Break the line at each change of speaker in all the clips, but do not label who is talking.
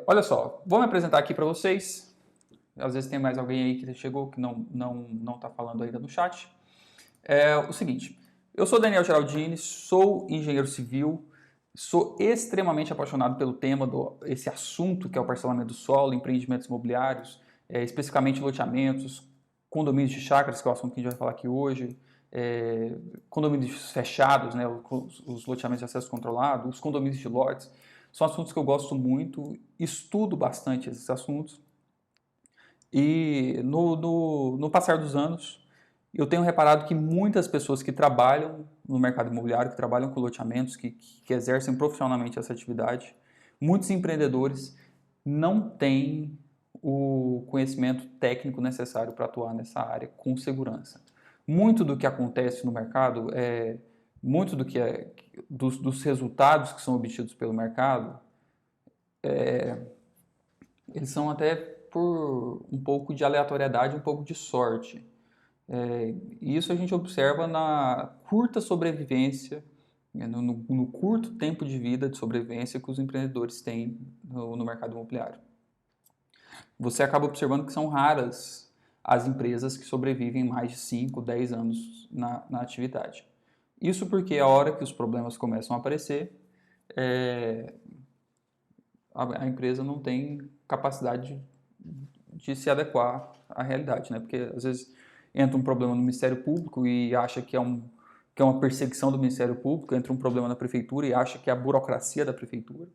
Olha só, vou me apresentar aqui para vocês. Às vezes tem mais alguém aí que chegou que não está falando ainda no chat. O seguinte, eu sou Daniel Geraldini, sou engenheiro civil, sou extremamente apaixonado pelo tema, esse assunto que é o parcelamento do solo, empreendimentos imobiliários, especificamente loteamentos, condomínios de chácaras, que é o assunto que a gente vai falar aqui hoje, condomínios fechados, né, os loteamentos de acesso controlado, os condomínios de lotes. São assuntos que eu gosto muito, estudo bastante esses assuntos e no passar dos anos eu tenho reparado que muitas pessoas que trabalham no mercado imobiliário, que trabalham com loteamentos, que exercem profissionalmente essa atividade, muitos empreendedores não têm o conhecimento técnico necessário para atuar nessa área com segurança. Muito do que acontece no mercado, muito do que dos resultados que são obtidos pelo mercado, eles são até por um pouco de aleatoriedade, um pouco de sorte. E isso a gente observa na curta sobrevivência, no curto tempo de vida de sobrevivência que os empreendedores têm no mercado imobiliário. Você acaba observando que são raras as empresas que sobrevivem mais de 5, 10 anos na atividade. Isso porque a hora que os problemas começam a aparecer, a empresa não tem capacidade de se adequar à realidade, né? Porque às vezes entra um problema no Ministério Público e acha que é uma perseguição do Ministério Público, entra um problema na Prefeitura e acha que é a burocracia da Prefeitura.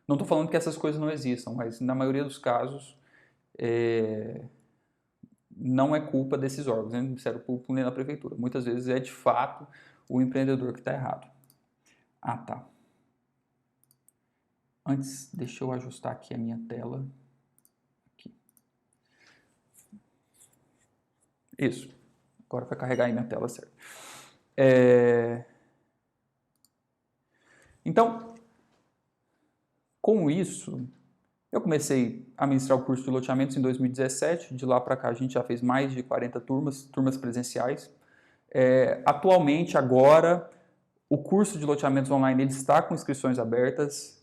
Não estou falando que essas coisas não existam, mas na maioria dos casos não é culpa desses órgãos, nem do Ministério Público nem da Prefeitura. Muitas vezes é de fato o empreendedor que está errado. Ah, tá. Antes, deixa eu ajustar aqui a minha tela. Aqui. Isso. Agora vai carregar aí minha tela, certo? Então, com isso, eu comecei a ministrar o curso de loteamentos em 2017. De lá para cá, a gente já fez mais de 40 turmas presenciais. Atualmente, agora, o curso de loteamentos online ele está com inscrições abertas.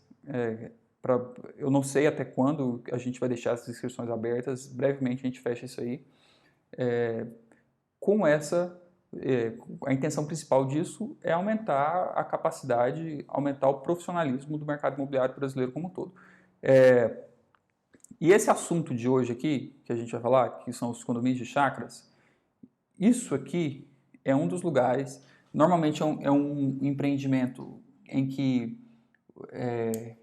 Eu não sei até quando a gente vai deixar essas inscrições abertas. Brevemente a gente fecha isso aí. A intenção principal disso é aumentar a capacidade, aumentar o profissionalismo do mercado imobiliário brasileiro como um todo. E esse assunto de hoje aqui, que a gente vai falar, que são os condomínios de chácaras, isso aqui é um dos lugares, normalmente é um empreendimento em que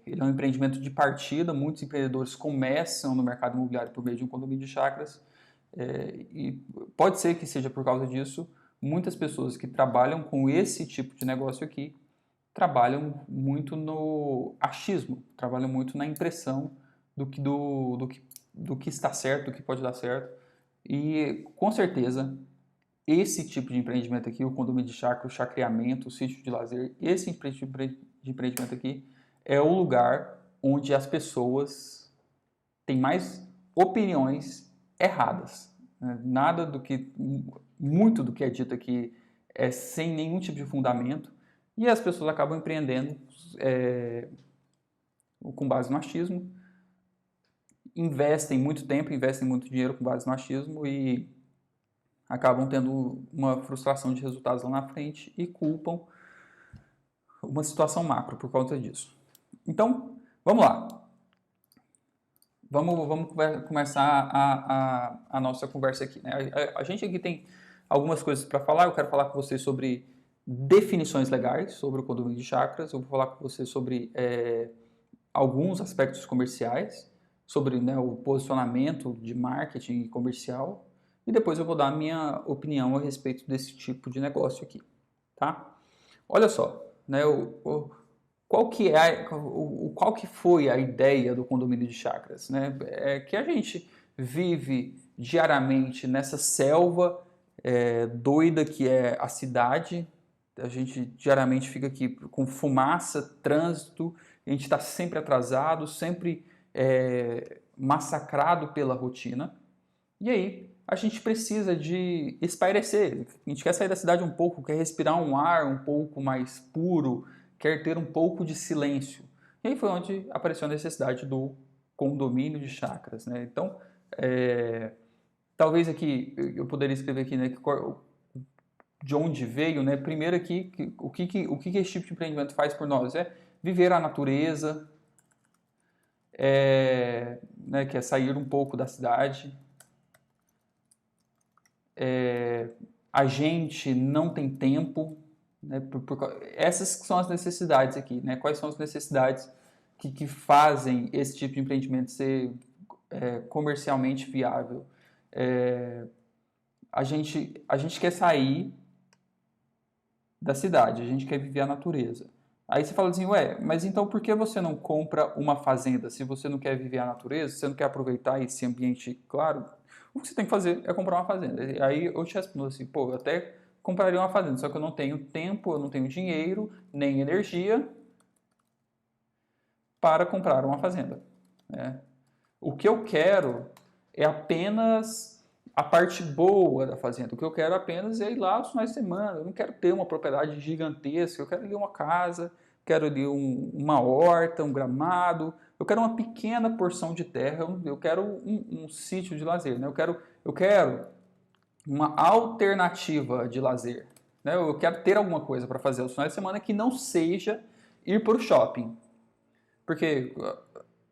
ele é um empreendimento de partida, muitos empreendedores começam no mercado imobiliário por meio de um condomínio de chácaras, e pode ser que seja por causa disso, muitas pessoas que trabalham com esse tipo de negócio aqui trabalham muito no achismo, trabalham muito na impressão do que está certo, do que pode dar certo. E com certeza esse tipo de empreendimento aqui, o condomínio de chácara, o chacreamento, o sítio de lazer, esse tipo de empreendimento aqui é o lugar onde as pessoas têm mais opiniões erradas. Nada do que, muito do que é dito aqui é sem nenhum tipo de fundamento e as pessoas acabam empreendendo com base no achismo, investem muito tempo, investem muito dinheiro com base no achismo e acabam tendo uma frustração de resultados lá na frente e culpam uma situação macro por causa disso. Então, vamos lá. Vamos começar a nossa conversa aqui. Né? A gente aqui tem algumas coisas para falar. Eu quero falar com vocês sobre definições legais sobre o condomínio de chácaras. Eu vou falar com vocês sobre alguns aspectos comerciais, sobre, né, o posicionamento de marketing comercial. E depois eu vou dar a minha opinião a respeito desse tipo de negócio aqui. Tá? Olha só, né, qual que foi a ideia do condomínio de chácaras? Né? É que a gente vive diariamente nessa selva doida que é a cidade. A gente diariamente fica aqui com fumaça, trânsito, a gente está sempre atrasado, sempre massacrado pela rotina. E aí a gente precisa de espairecer, a gente quer sair da cidade um pouco, quer respirar um ar um pouco mais puro, quer ter um pouco de silêncio. E aí foi onde apareceu a necessidade do condomínio de chácaras, né? Então, talvez aqui, eu poderia escrever aqui, né, de onde veio, né? Primeiro aqui, o que esse tipo de empreendimento faz por nós? É viver a natureza, né, que é sair um pouco da cidade. A gente não tem tempo, né, essas são as necessidades aqui, né? Quais são as necessidades que fazem esse tipo de empreendimento ser comercialmente viável? A gente quer sair da cidade, a gente quer viver a natureza. Aí você fala assim, ué, mas então por que você não compra uma fazenda? Se você não quer viver a natureza, você não quer aproveitar esse ambiente, claro, o que você tem que fazer é comprar uma fazenda. Aí eu te respondo assim, pô, eu até compraria uma fazenda, só que eu não tenho tempo, eu não tenho dinheiro, nem energia para comprar uma fazenda, né? O que eu quero é apenas a parte boa da fazenda. O que eu quero apenas é ir lá os finais de semana. Eu não quero ter uma propriedade gigantesca. Eu quero ali uma casa, quero ali uma horta, um gramado. Eu quero uma pequena porção de terra. Eu quero um sítio de lazer, né? Eu quero uma alternativa de lazer, né? Eu quero ter alguma coisa para fazer aos finais de semana que não seja ir para o shopping. Porque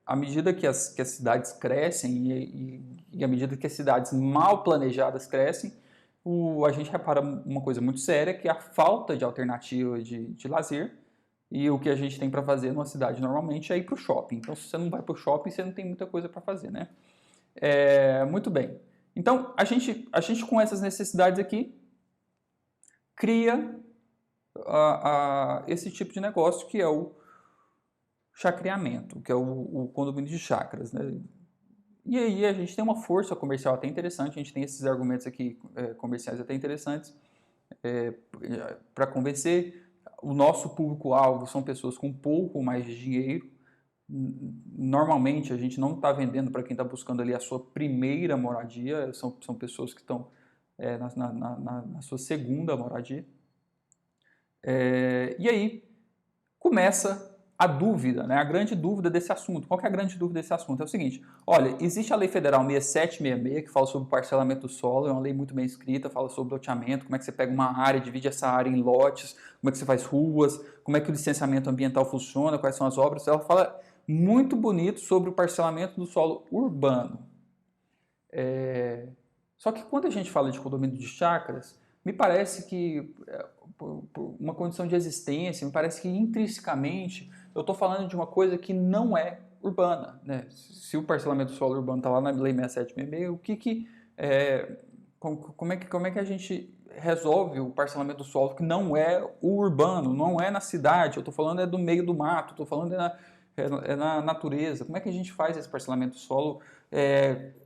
à medida que as cidades crescem e à medida que as cidades mal planejadas crescem, a gente repara uma coisa muito séria, que é a falta de alternativa de lazer. E o que a gente tem para fazer numa cidade normalmente é ir para o shopping. Então, se você não vai para o shopping, você não tem muita coisa para fazer, né? Muito bem. Então, a gente com essas necessidades aqui, cria esse tipo de negócio que é o chacreamento, que é o condomínio de chácaras, né? E aí a gente tem uma força comercial até interessante, a gente tem esses argumentos aqui comerciais até interessantes para convencer. O nosso público-alvo são pessoas com um pouco mais de dinheiro. Normalmente a gente não está vendendo para quem está buscando ali a sua primeira moradia, são pessoas que estão na sua segunda moradia. E aí começa a dúvida, né? A grande dúvida desse assunto. Qual que é a grande dúvida desse assunto? É o seguinte, olha, existe a Lei Federal 6766, que fala sobre parcelamento do solo, é uma lei muito bem escrita, fala sobre loteamento, como é que você pega uma área, divide essa área em lotes, como é que você faz ruas, como é que o licenciamento ambiental funciona, quais são as obras. Ela fala muito bonito sobre o parcelamento do solo urbano. Só que quando a gente fala de condomínio de chácaras, me parece que, por uma condição de existência, me parece que intrinsecamente eu estou falando de uma coisa que não é urbana, né? Se o parcelamento do solo urbano está lá na Lei 6766, como é que a gente resolve o parcelamento do solo que não é o urbano, não é na cidade? Eu estou falando do meio do mato, estou falando na natureza. Como é que a gente faz esse parcelamento do solo?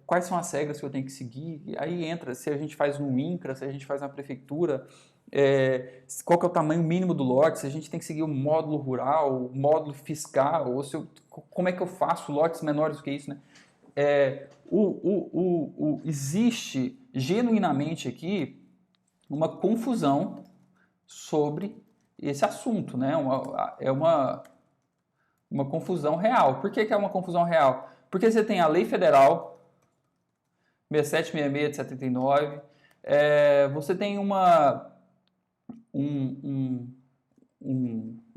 Quais são as regras que eu tenho que seguir? Aí entra se a gente faz no INCRA, se a gente faz na prefeitura, qual que é o tamanho mínimo do lote, se a gente tem que seguir o módulo rural, o módulo fiscal, ou como é que eu faço lotes menores do que isso, né? Existe genuinamente aqui uma confusão sobre esse assunto, né? Uma confusão real. Por que é uma confusão real? Porque você tem a Lei Federal 6766 de 79, você tem um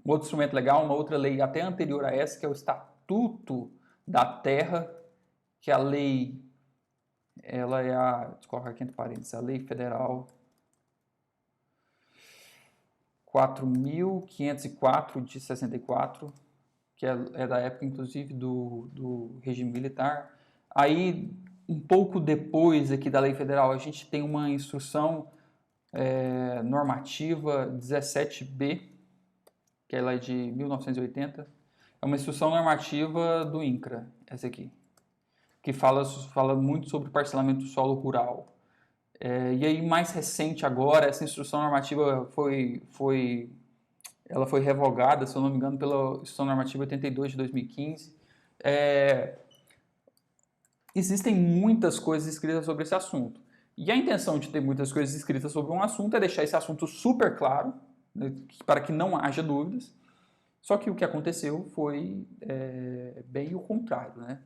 outro instrumento legal, uma outra lei até anterior a essa, que é o Estatuto da Terra, que a lei, ela é deixa eu colocar aqui entre parênteses, a Lei Federal 4.504 de 64, que é da época, inclusive, do regime militar. Aí, um pouco depois aqui da Lei Federal, a gente tem uma instrução normativa 17B, que ela é de 1980. É uma instrução normativa do INCRA, essa aqui, que fala muito sobre parcelamento do solo rural. E aí, mais recente agora, essa instrução normativa ela foi revogada, se eu não me engano, pela instrução normativa 82 de 2015. Existem muitas coisas escritas sobre esse assunto. E a intenção de ter muitas coisas escritas sobre um assunto é deixar esse assunto super claro, né, para que não haja dúvidas. Só que o que aconteceu foi bem o contrário, né?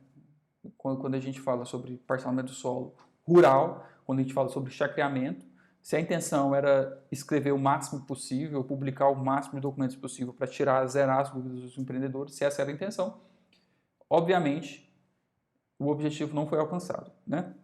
Quando a gente fala sobre parcelamento do solo rural, quando a gente fala sobre chacreamento, se a intenção era escrever o máximo possível, publicar o máximo de documentos possível para zerar as dúvidas dos empreendedores, se essa era a intenção, obviamente o objetivo não foi alcançado, né?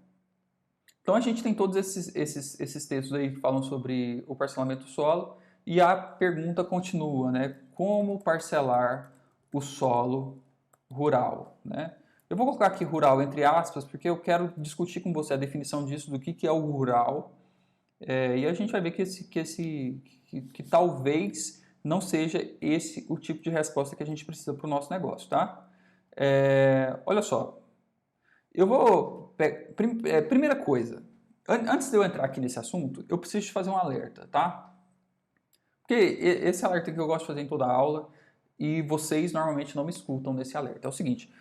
Então a gente tem todos esses textos aí que falam sobre o parcelamento do solo e a pergunta continua, né? Como parcelar o solo rural, né? Eu vou colocar aqui rural entre aspas porque eu quero discutir com você a definição disso, do que é o rural, e a gente vai ver que talvez não seja esse o tipo de resposta que a gente precisa para o nosso negócio, tá? Olha só, eu vou... primeira coisa, antes de eu entrar aqui nesse assunto, eu preciso te fazer um alerta, tá? Porque esse alerta que eu gosto de fazer em toda aula e vocês normalmente não me escutam nesse alerta. É o seguinte,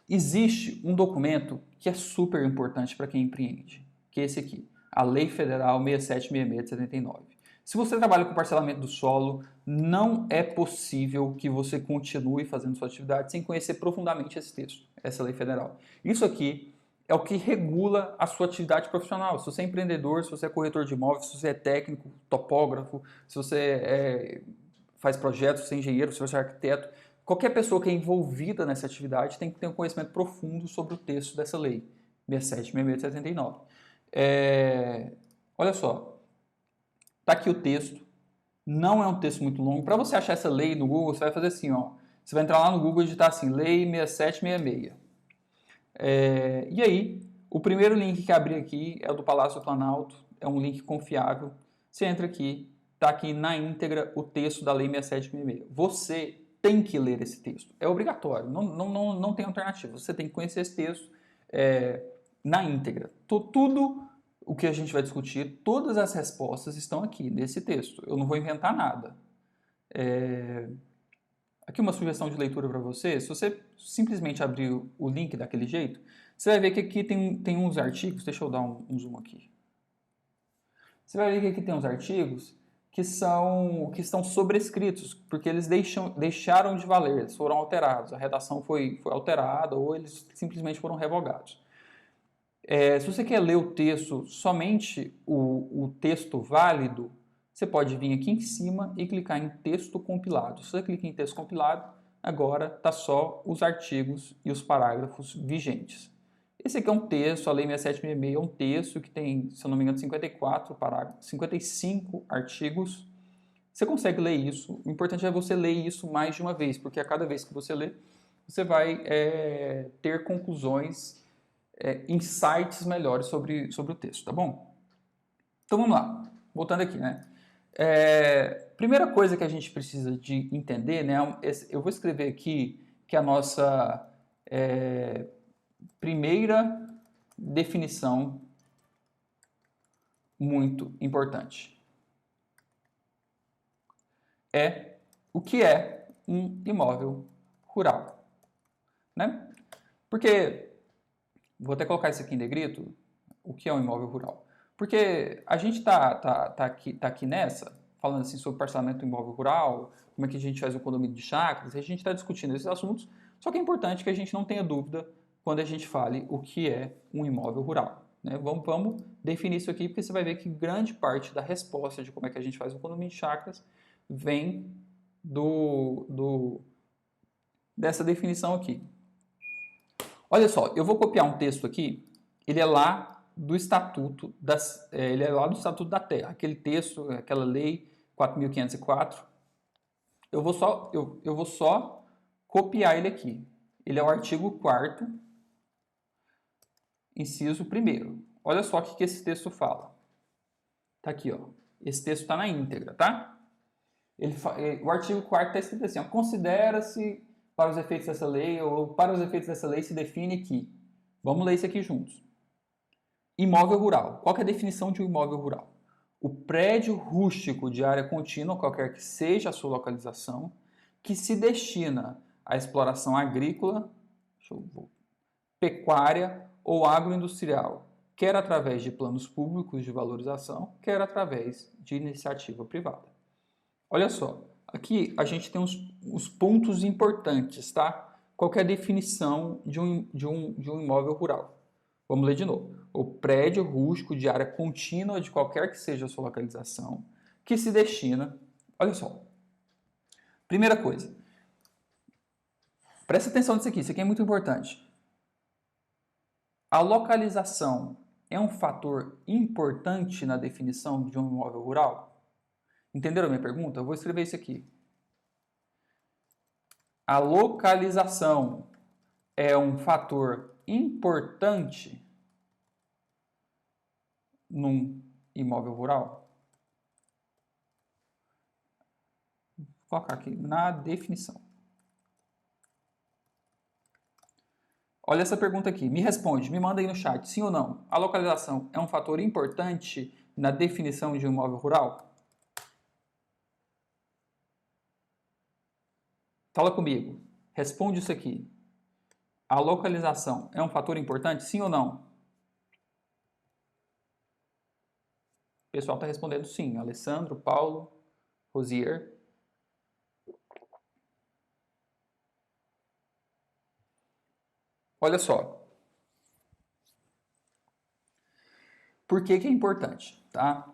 existe um documento que é super importante para quem empreende, que é esse aqui, a Lei Federal 6766 de 79. Se você trabalha com parcelamento do solo, não é possível que você continue fazendo sua atividade sem conhecer profundamente esse texto, essa lei federal. Isso aqui é o que regula a sua atividade profissional. Se você é empreendedor, se você é corretor de imóveis, se você é técnico, topógrafo, se você faz projetos, se você é engenheiro, se você é arquiteto, qualquer pessoa que é envolvida nessa atividade tem que ter um conhecimento profundo sobre o texto dessa lei, 6766 de 79. Olha só, está aqui o texto, não é um texto muito longo. Para você achar essa lei no Google, você vai fazer assim, ó. Você vai entrar lá no Google e digitar assim, Lei 6766. E aí, o primeiro link que abrir aqui é o do Palácio do Planalto, é um link confiável. Você entra aqui, está aqui na íntegra o texto da Lei 6766. Você tem que ler esse texto, é obrigatório, não tem alternativa. Você tem que conhecer esse texto na íntegra. Tudo o que a gente vai discutir, todas as respostas estão aqui nesse texto. Eu não vou inventar nada. Aqui uma sugestão de leitura para você. Se você simplesmente abrir o link daquele jeito, você vai ver que aqui tem uns artigos. Deixa eu dar um zoom aqui. Você vai ver que aqui tem uns artigos que estão sobrescritos, porque eles deixaram de valer, eles foram alterados. A redação foi alterada ou eles simplesmente foram revogados. Se você quer ler o texto, somente o texto válido, você pode vir aqui em cima e clicar em texto compilado. Se você clica em texto compilado, agora está só os artigos e os parágrafos vigentes. Esse aqui é um texto, a Lei 6766 é um texto que tem, se eu não me engano, 54 parágrafos, 55 artigos. Você consegue ler isso. O importante é você ler isso mais de uma vez, porque a cada vez que você lê, você vai ter conclusões, insights melhores sobre o texto, tá bom? Então vamos lá, voltando aqui, né? Primeira coisa que a gente precisa de entender, né? Eu vou escrever aqui que a nossa primeira definição muito importante é o que é um imóvel rural, né? Porque, vou até colocar isso aqui em negrito, o que é um imóvel rural? Porque a gente tá aqui nessa, falando assim sobre parcelamento do imóvel rural, como é que a gente faz o condomínio de chácaras, a gente está discutindo esses assuntos, só que é importante que a gente não tenha dúvida quando a gente fale o que é um imóvel rural, né? Vamos definir isso aqui, porque você vai ver que grande parte da resposta de como é que a gente faz o condomínio de chácaras vem dessa definição aqui. Olha só, eu vou copiar um texto aqui, ele é lá do Estatuto da Terra, aquele texto, aquela lei 4.504. Eu vou só copiar ele aqui. Ele é o artigo 4º, inciso 1º. Olha só o que esse texto fala. Tá aqui, ó. Esse texto está na íntegra, tá? O artigo 4º está escrito assim, ó, considera-se para os efeitos dessa lei, ou para os efeitos dessa lei se define que, vamos ler isso aqui juntos. Imóvel rural. Qual que é a definição de um imóvel rural? O prédio rústico de área contínua, qualquer que seja a sua localização, que se destina à exploração agrícola, pecuária ou agroindustrial, quer através de planos públicos de valorização, quer através de iniciativa privada. Olha só, Aqui a gente tem os pontos importantes, tá? Qual que é a definição de um imóvel rural? Vamos ler de novo. O prédio rústico de área contínua de qualquer que seja a sua localização, que se destina... Olha só. Primeira coisa. Presta atenção nisso aqui é muito importante. A localização é um fator importante na definição de um imóvel rural? Entenderam a minha pergunta? Eu vou escrever isso aqui. A localização é um fator importante num imóvel rural? Vou colocar aqui na definição. Olha essa pergunta aqui. Me responde, me manda aí no chat, sim ou não? A localização é um fator importante na definição de um imóvel rural? Fala comigo. Responde isso aqui. A localização é um fator importante, sim ou não? O pessoal está respondendo sim. Alessandro, Paulo, Rosier. Olha só. Por que que é importante, tá?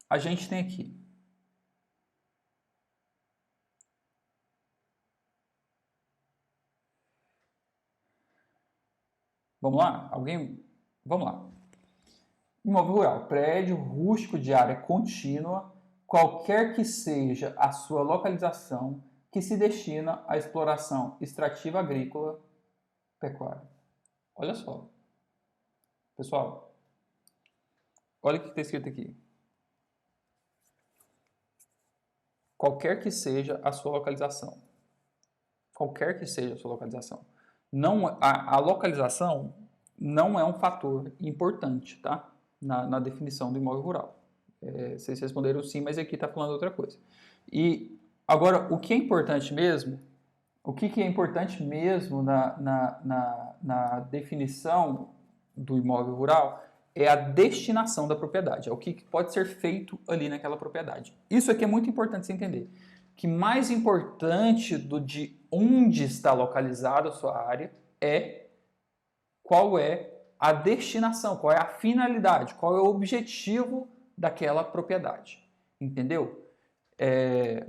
A gente tem aqui. Vamos lá? Alguém? Vamos lá. Imóvel rural, prédio rústico de área contínua, qualquer que seja a sua localização, que se destina à exploração extrativa agrícola, pecuária. Olha só. Pessoal, olha o que está escrito aqui. Qualquer que seja a sua localização. Qualquer que seja a sua localização. Não, a localização não é um fator importante, tá? Na definição do imóvel rural. Vocês responderam sim, mas aqui está falando outra coisa. E agora, o que é importante mesmo? O que é importante mesmo na definição do imóvel rural é a destinação da propriedade, é o que pode ser feito ali naquela propriedade. Isso aqui é muito importante você entender. Que mais importante de onde está localizada a sua área é qual é a destinação, qual é a finalidade, qual é o objetivo daquela propriedade. Entendeu? É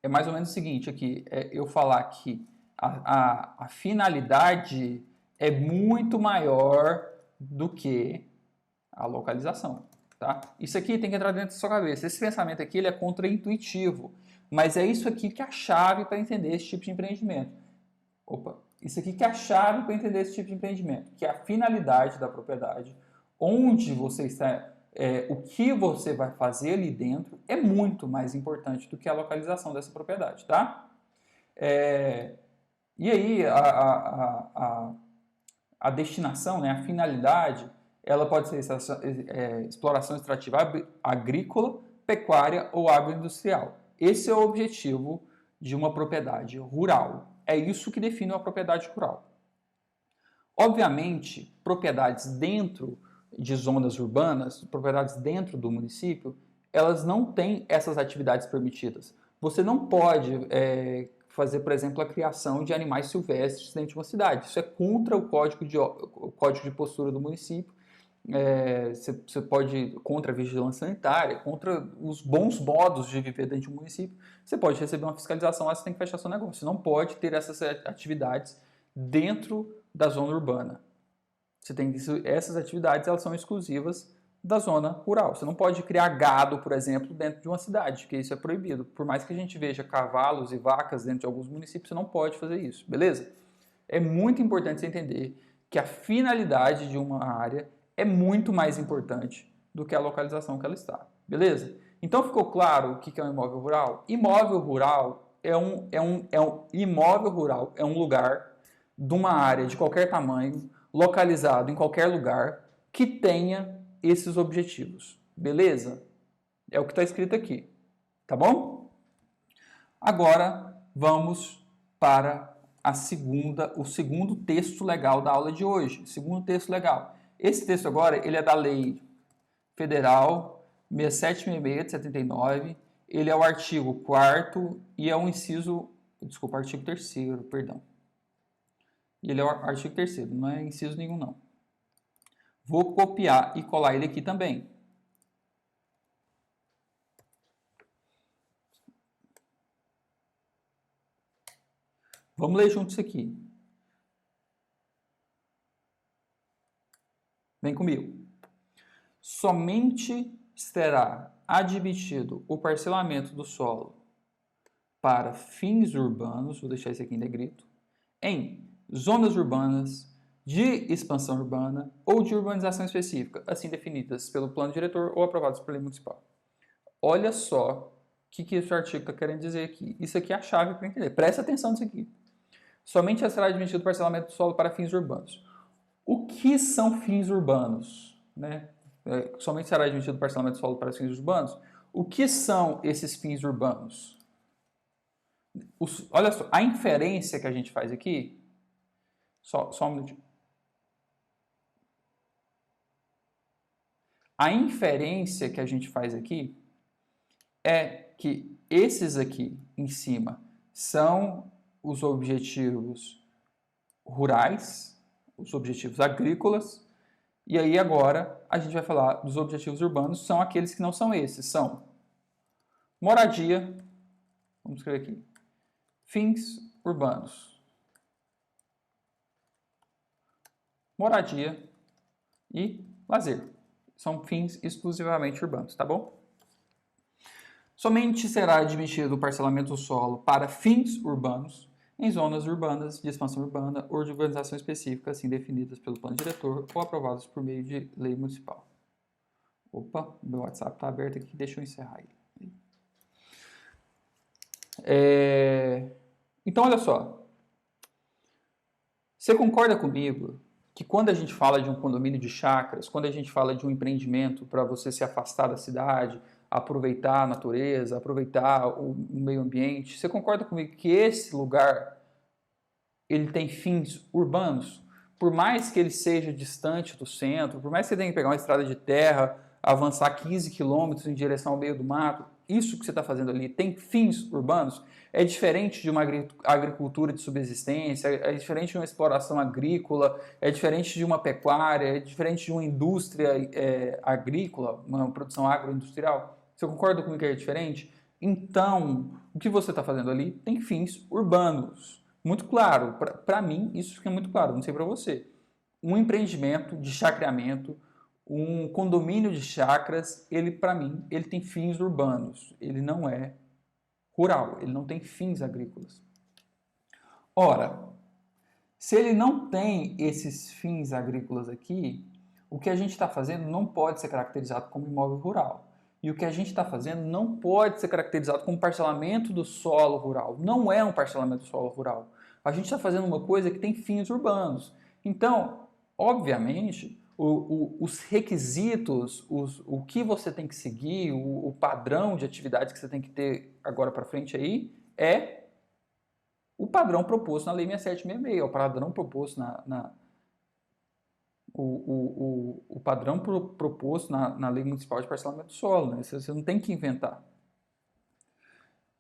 mais ou menos o seguinte aqui, eu falar que a finalidade é muito maior do que a localização, tá? Isso aqui tem que entrar dentro da sua cabeça. Esse pensamento aqui ele é contraintuitivo, mas é isso aqui que é a chave para entender esse tipo de empreendimento. Isso aqui que é a chave para entender esse tipo de empreendimento, que é a finalidade da propriedade, onde você está, o que você vai fazer ali dentro é muito mais importante do que a localização dessa propriedade, tá? E aí a destinação, né, a finalidade, ela pode ser exploração extrativa agrícola, pecuária ou agroindustrial. Esse é o objetivo de uma propriedade rural. É isso que define uma propriedade rural. Obviamente, propriedades dentro de zonas urbanas, propriedades dentro do município, elas não têm essas atividades permitidas. Você não pode fazer, por exemplo, a criação de animais silvestres dentro de uma cidade. Isso é contra o código de postura do município. Você pode, contra a vigilância sanitária, contra os bons modos de viver dentro de um município, você pode receber uma fiscalização, mas você tem que fechar seu negócio. Você não pode ter essas atividades dentro da zona urbana. Essas atividades elas são exclusivas da zona rural. Você não pode criar gado, por exemplo, dentro de uma cidade, porque isso é proibido. Por mais que a gente veja cavalos e vacas dentro de alguns municípios, você não pode fazer isso, beleza? É muito importante você entender que a finalidade de uma área é muito mais importante do que a localização que ela está, beleza? Então ficou claro o que é um imóvel rural? Imóvel rural imóvel rural é um lugar de uma área de qualquer tamanho, localizado em qualquer lugar, que tenha esses objetivos, beleza? É o que está escrito aqui, tá bom? Agora vamos para o segundo texto legal da aula de hoje. Segundo texto legal. Esse texto agora ele é da Lei Federal 6766 de 79 ele é o artigo 4º e é o inciso, desculpa, artigo 3º, perdão. Ele é o artigo 3º, não é inciso nenhum, não. Vou copiar e colar ele aqui também. Vamos ler junto isso aqui. Vem comigo. Somente será admitido o parcelamento do solo para fins urbanos, vou deixar isso aqui em negrito, em zonas urbanas, de expansão urbana ou de urbanização específica, assim definidas pelo plano diretor ou aprovadas pela lei municipal. Olha só o que esse artigo está querendo dizer aqui. Isso aqui é a chave para entender. Presta atenção nisso aqui. Somente será admitido o parcelamento do solo para fins urbanos. O que são fins urbanos? Né? Somente será admitido o parcelamento do solo para fins urbanos? O que são esses fins urbanos? Olha só, a inferência que a gente faz aqui... Só um minutinho. A inferência que a gente faz aqui é que esses aqui em cima são os objetivos rurais, os objetivos agrícolas, e aí agora a gente vai falar dos objetivos urbanos, são aqueles que não são esses, são moradia, vamos escrever aqui, fins urbanos, moradia e lazer. São fins exclusivamente urbanos, tá bom? Somente será admitido o parcelamento do solo para fins urbanos em zonas urbanas, de expansão urbana ou de urbanização específica, assim definidas pelo plano diretor ou aprovadas por meio de lei municipal. Opa, meu WhatsApp está aberto aqui, deixa eu encerrar ele. Então, olha só. Você concorda comigo que quando a gente fala de um condomínio de chácaras, quando a gente fala de um empreendimento para você se afastar da cidade, aproveitar a natureza, aproveitar o meio ambiente, você concorda comigo que esse lugar ele tem fins urbanos? Por mais que ele seja distante do centro, por mais que você tenha que pegar uma estrada de terra, avançar 15 quilômetros em direção ao meio do mato, isso que você está fazendo ali tem fins urbanos? É diferente de uma agricultura de subsistência, é diferente de uma exploração agrícola, é diferente de uma pecuária, é diferente de uma indústria agrícola, uma produção agroindustrial. Você concorda comigo que é diferente? Então, o que você está fazendo ali tem fins urbanos. Muito claro, para mim isso fica muito claro, não sei para você. Um empreendimento de chacreamento, um condomínio de chacras, ele para mim, ele tem fins urbanos, ele não é rural, ele não tem fins agrícolas. Ora, se ele não tem esses fins agrícolas aqui, o que a gente está fazendo não pode ser caracterizado como imóvel rural. E o que a gente está fazendo não pode ser caracterizado como parcelamento do solo rural. Não é um parcelamento do solo rural. A gente está fazendo uma coisa que tem fins urbanos. Então, obviamente, os requisitos, o que você tem que seguir, o padrão de atividade que você tem que ter agora para frente aí, é o padrão proposto na Lei 6766, é o padrão proposto o padrão proposto na Lei Municipal de Parcelamento do Solo, né? Você não tem que inventar.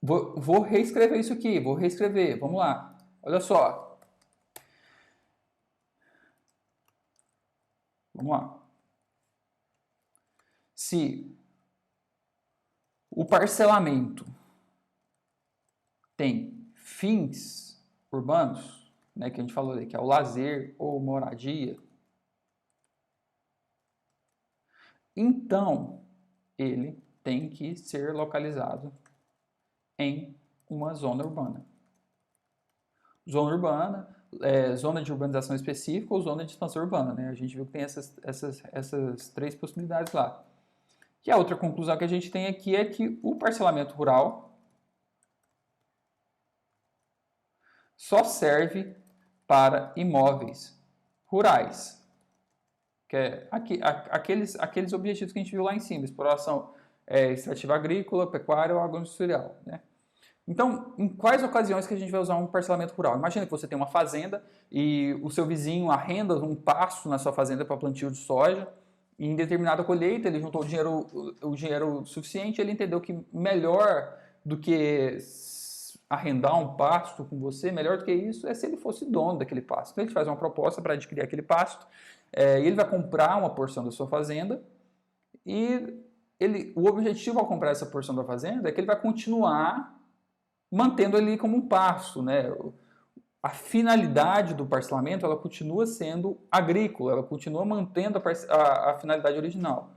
Vou reescrever isso aqui, vou reescrever, vamos lá. Olha só. Vamos lá. Se o parcelamento tem fins urbanos, né, que a gente falou ali, que é o lazer ou moradia, então ele tem que ser localizado em uma zona urbana. Zona urbana, zona de urbanização específica ou zona de expansão urbana, né? A gente viu que tem essas três possibilidades lá. E a outra conclusão que a gente tem aqui é que o parcelamento rural só serve para imóveis rurais, que é aqueles objetivos que a gente viu lá em cima, exploração extrativa agrícola, pecuária ou agroindustrial, né? Então, em quais ocasiões que a gente vai usar um parcelamento rural? Imagina que você tem uma fazenda e o seu vizinho arrenda um pasto na sua fazenda para plantio de soja em determinada colheita, ele juntou o dinheiro suficiente, ele entendeu que melhor do que arrendar um pasto com você, melhor do que isso, é se ele fosse dono daquele pasto. Então ele te faz uma proposta para adquirir aquele pasto, e ele vai comprar uma porção da sua fazenda, e o objetivo ao comprar essa porção da fazenda é que ele vai continuar mantendo ele como um pasto, né? A finalidade do parcelamento, ela continua sendo agrícola, ela continua mantendo a finalidade original.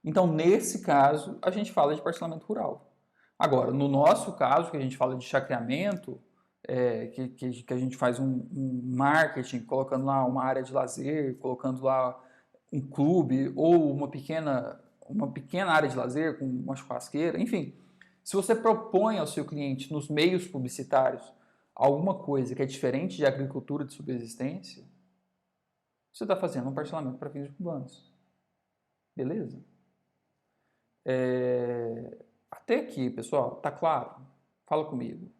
Então, nesse caso, a gente fala de parcelamento rural. Agora, no nosso caso, que a gente fala de chacreamento, que a gente faz um marketing, colocando lá uma área de lazer, colocando lá um clube ou uma pequena área de lazer com uma churrasqueira, enfim. Se você propõe ao seu cliente nos meios publicitários alguma coisa que é diferente de agricultura de subsistência, você está fazendo um parcelamento para fins urbanos. Beleza? Até aqui, pessoal, tá claro? Fala comigo.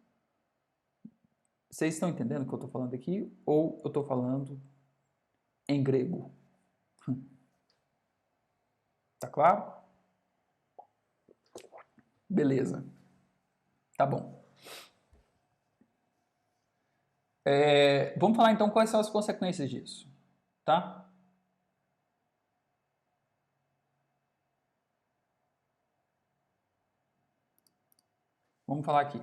Vocês estão entendendo o que eu estou falando aqui? Ou eu estou falando em grego? Tá claro? Beleza. Tá bom. Vamos falar então quais são as consequências disso, tá? Vamos falar aqui.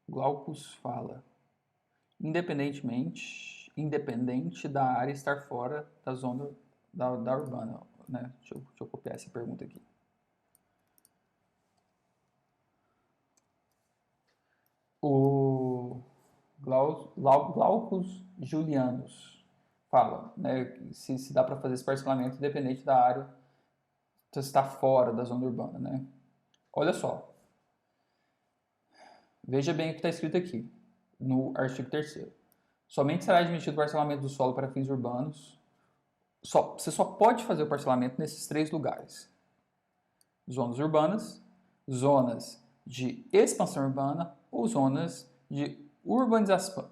Glaucus fala, independente da área estar fora da zona da urbana, né? Deixa eu copiar essa pergunta aqui. O Glaucus Julianus fala, né, se dá para fazer esse parcelamento independente da área se está fora da zona urbana, né? Olha só, veja bem o que está escrito aqui no artigo 3º. Somente será admitido o parcelamento do solo para fins urbanos. Você só pode fazer o parcelamento nesses 3 lugares: zonas urbanas, zonas de expansão urbana ou zonas de urbanização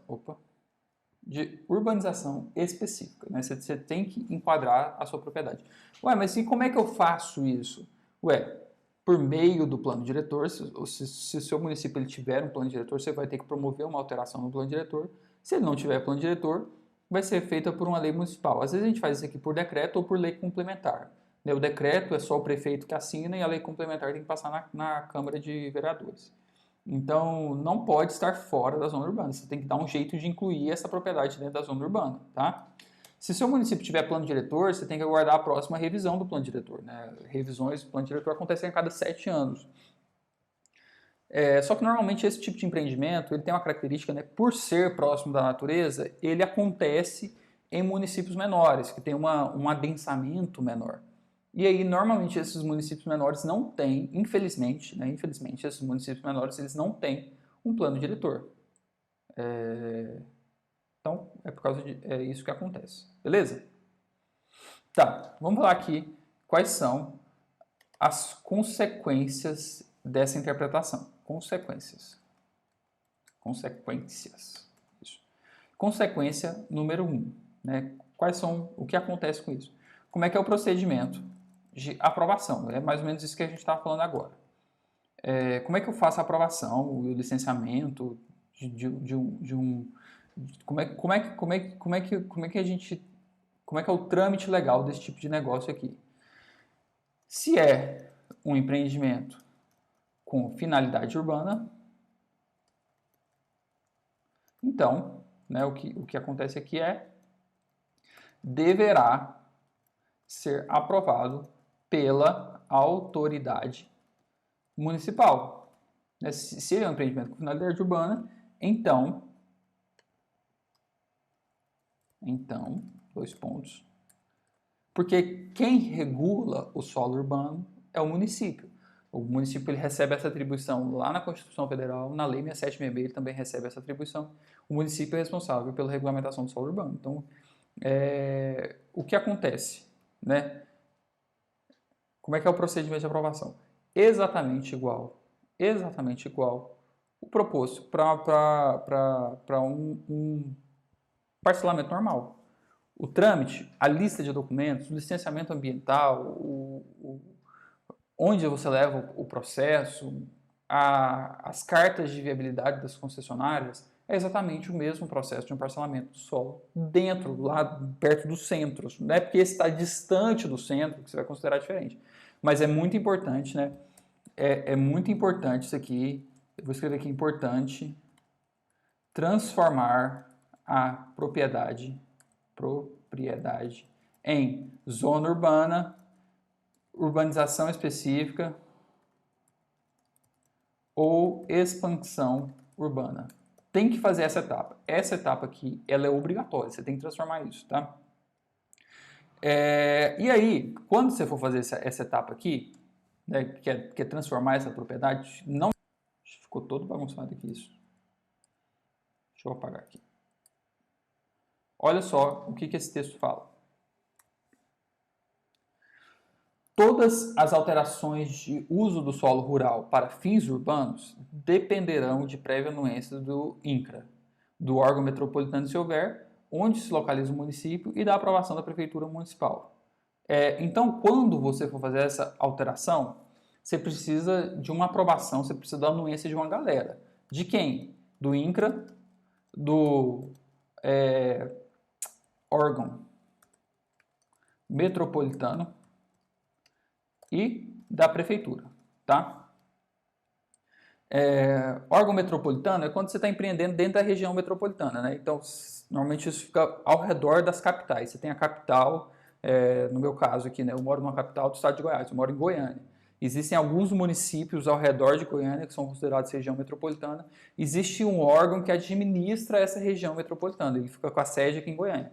específica, né? Você tem que enquadrar a sua propriedade. Ué, mas e como é que eu faço isso? Ué, por meio do plano diretor, se o seu município ele tiver um plano diretor, você vai ter que promover uma alteração no plano diretor. Se ele não tiver plano diretor, vai ser feita por uma lei municipal. Às vezes a gente faz isso aqui por decreto ou por lei complementar. O decreto é só o prefeito que assina e a lei complementar tem que passar na Câmara de Vereadores. Então, não pode estar fora da zona urbana. Você tem que dar um jeito de incluir essa propriedade dentro da zona urbana, tá? Se seu município tiver plano diretor, você tem que aguardar a próxima revisão do plano diretor, né? Revisões do plano diretor acontecem a cada 7 anos. Só que normalmente esse tipo de empreendimento ele tem uma característica, né? Por ser próximo da natureza, ele acontece em municípios menores, que tem um adensamento menor. E aí, normalmente, esses municípios menores não têm, infelizmente, né? Infelizmente, esses municípios menores eles não têm um plano diretor. Então, é isso que acontece. Beleza? Tá, vamos falar aqui quais são as consequências dessa interpretação. Consequências. Isso. Consequência número 1. Né? O que acontece com isso? Como é que é o procedimento de aprovação? É mais ou menos isso que a gente estava falando agora. Como é que eu faço a aprovação, o licenciamento como é que é o trâmite legal desse tipo de negócio aqui? Se é um empreendimento com finalidade urbana, então, né, o que acontece aqui deverá ser aprovado pela autoridade municipal. Se ele é um empreendimento com finalidade urbana, então, 2 pontos. Porque quem regula o solo urbano é o município. O município ele recebe essa atribuição lá na Constituição Federal, na Lei 6766 ele também recebe essa atribuição. O município é responsável pela regulamentação do solo urbano. Então, o que acontece? Né? Como é que é o procedimento de aprovação? Exatamente igual o proposto para Parcelamento normal. O trâmite, a lista de documentos, o licenciamento ambiental, onde você leva o processo, as cartas de viabilidade das concessionárias, é exatamente o mesmo processo de um parcelamento do solo dentro, lá perto dos centros. Não é porque está distante do centro que você vai considerar diferente. Mas é muito importante, né? É muito importante isso aqui. Eu vou escrever aqui importante. Transformar a propriedade em zona urbana, urbanização específica ou expansão urbana. Tem que fazer essa etapa. Essa etapa aqui, ela é obrigatória, você tem que transformar isso, tá? E aí, quando você for fazer essa etapa aqui, né, que é transformar essa propriedade, não... Ficou todo bagunçado aqui isso. Deixa eu apagar aqui. Olha só o que esse texto fala. Todas as alterações de uso do solo rural para fins urbanos dependerão de prévia anuência do INCRA, do órgão metropolitano se houver, onde se localiza o município e da aprovação da prefeitura municipal. Então, quando você for fazer essa alteração, você precisa de uma aprovação, você precisa da anuência de uma galera. De quem? Do INCRA, do órgão metropolitano e da prefeitura, tá? Órgão metropolitano é quando você está empreendendo dentro da região metropolitana, né? Então, normalmente isso fica ao redor das capitais. Você tem a capital, no meu caso aqui, né? Eu moro numa capital do estado de Goiás, eu moro em Goiânia. Existem alguns municípios ao redor de Goiânia que são considerados região metropolitana. Existe um órgão que administra essa região metropolitana, ele fica com a sede aqui em Goiânia.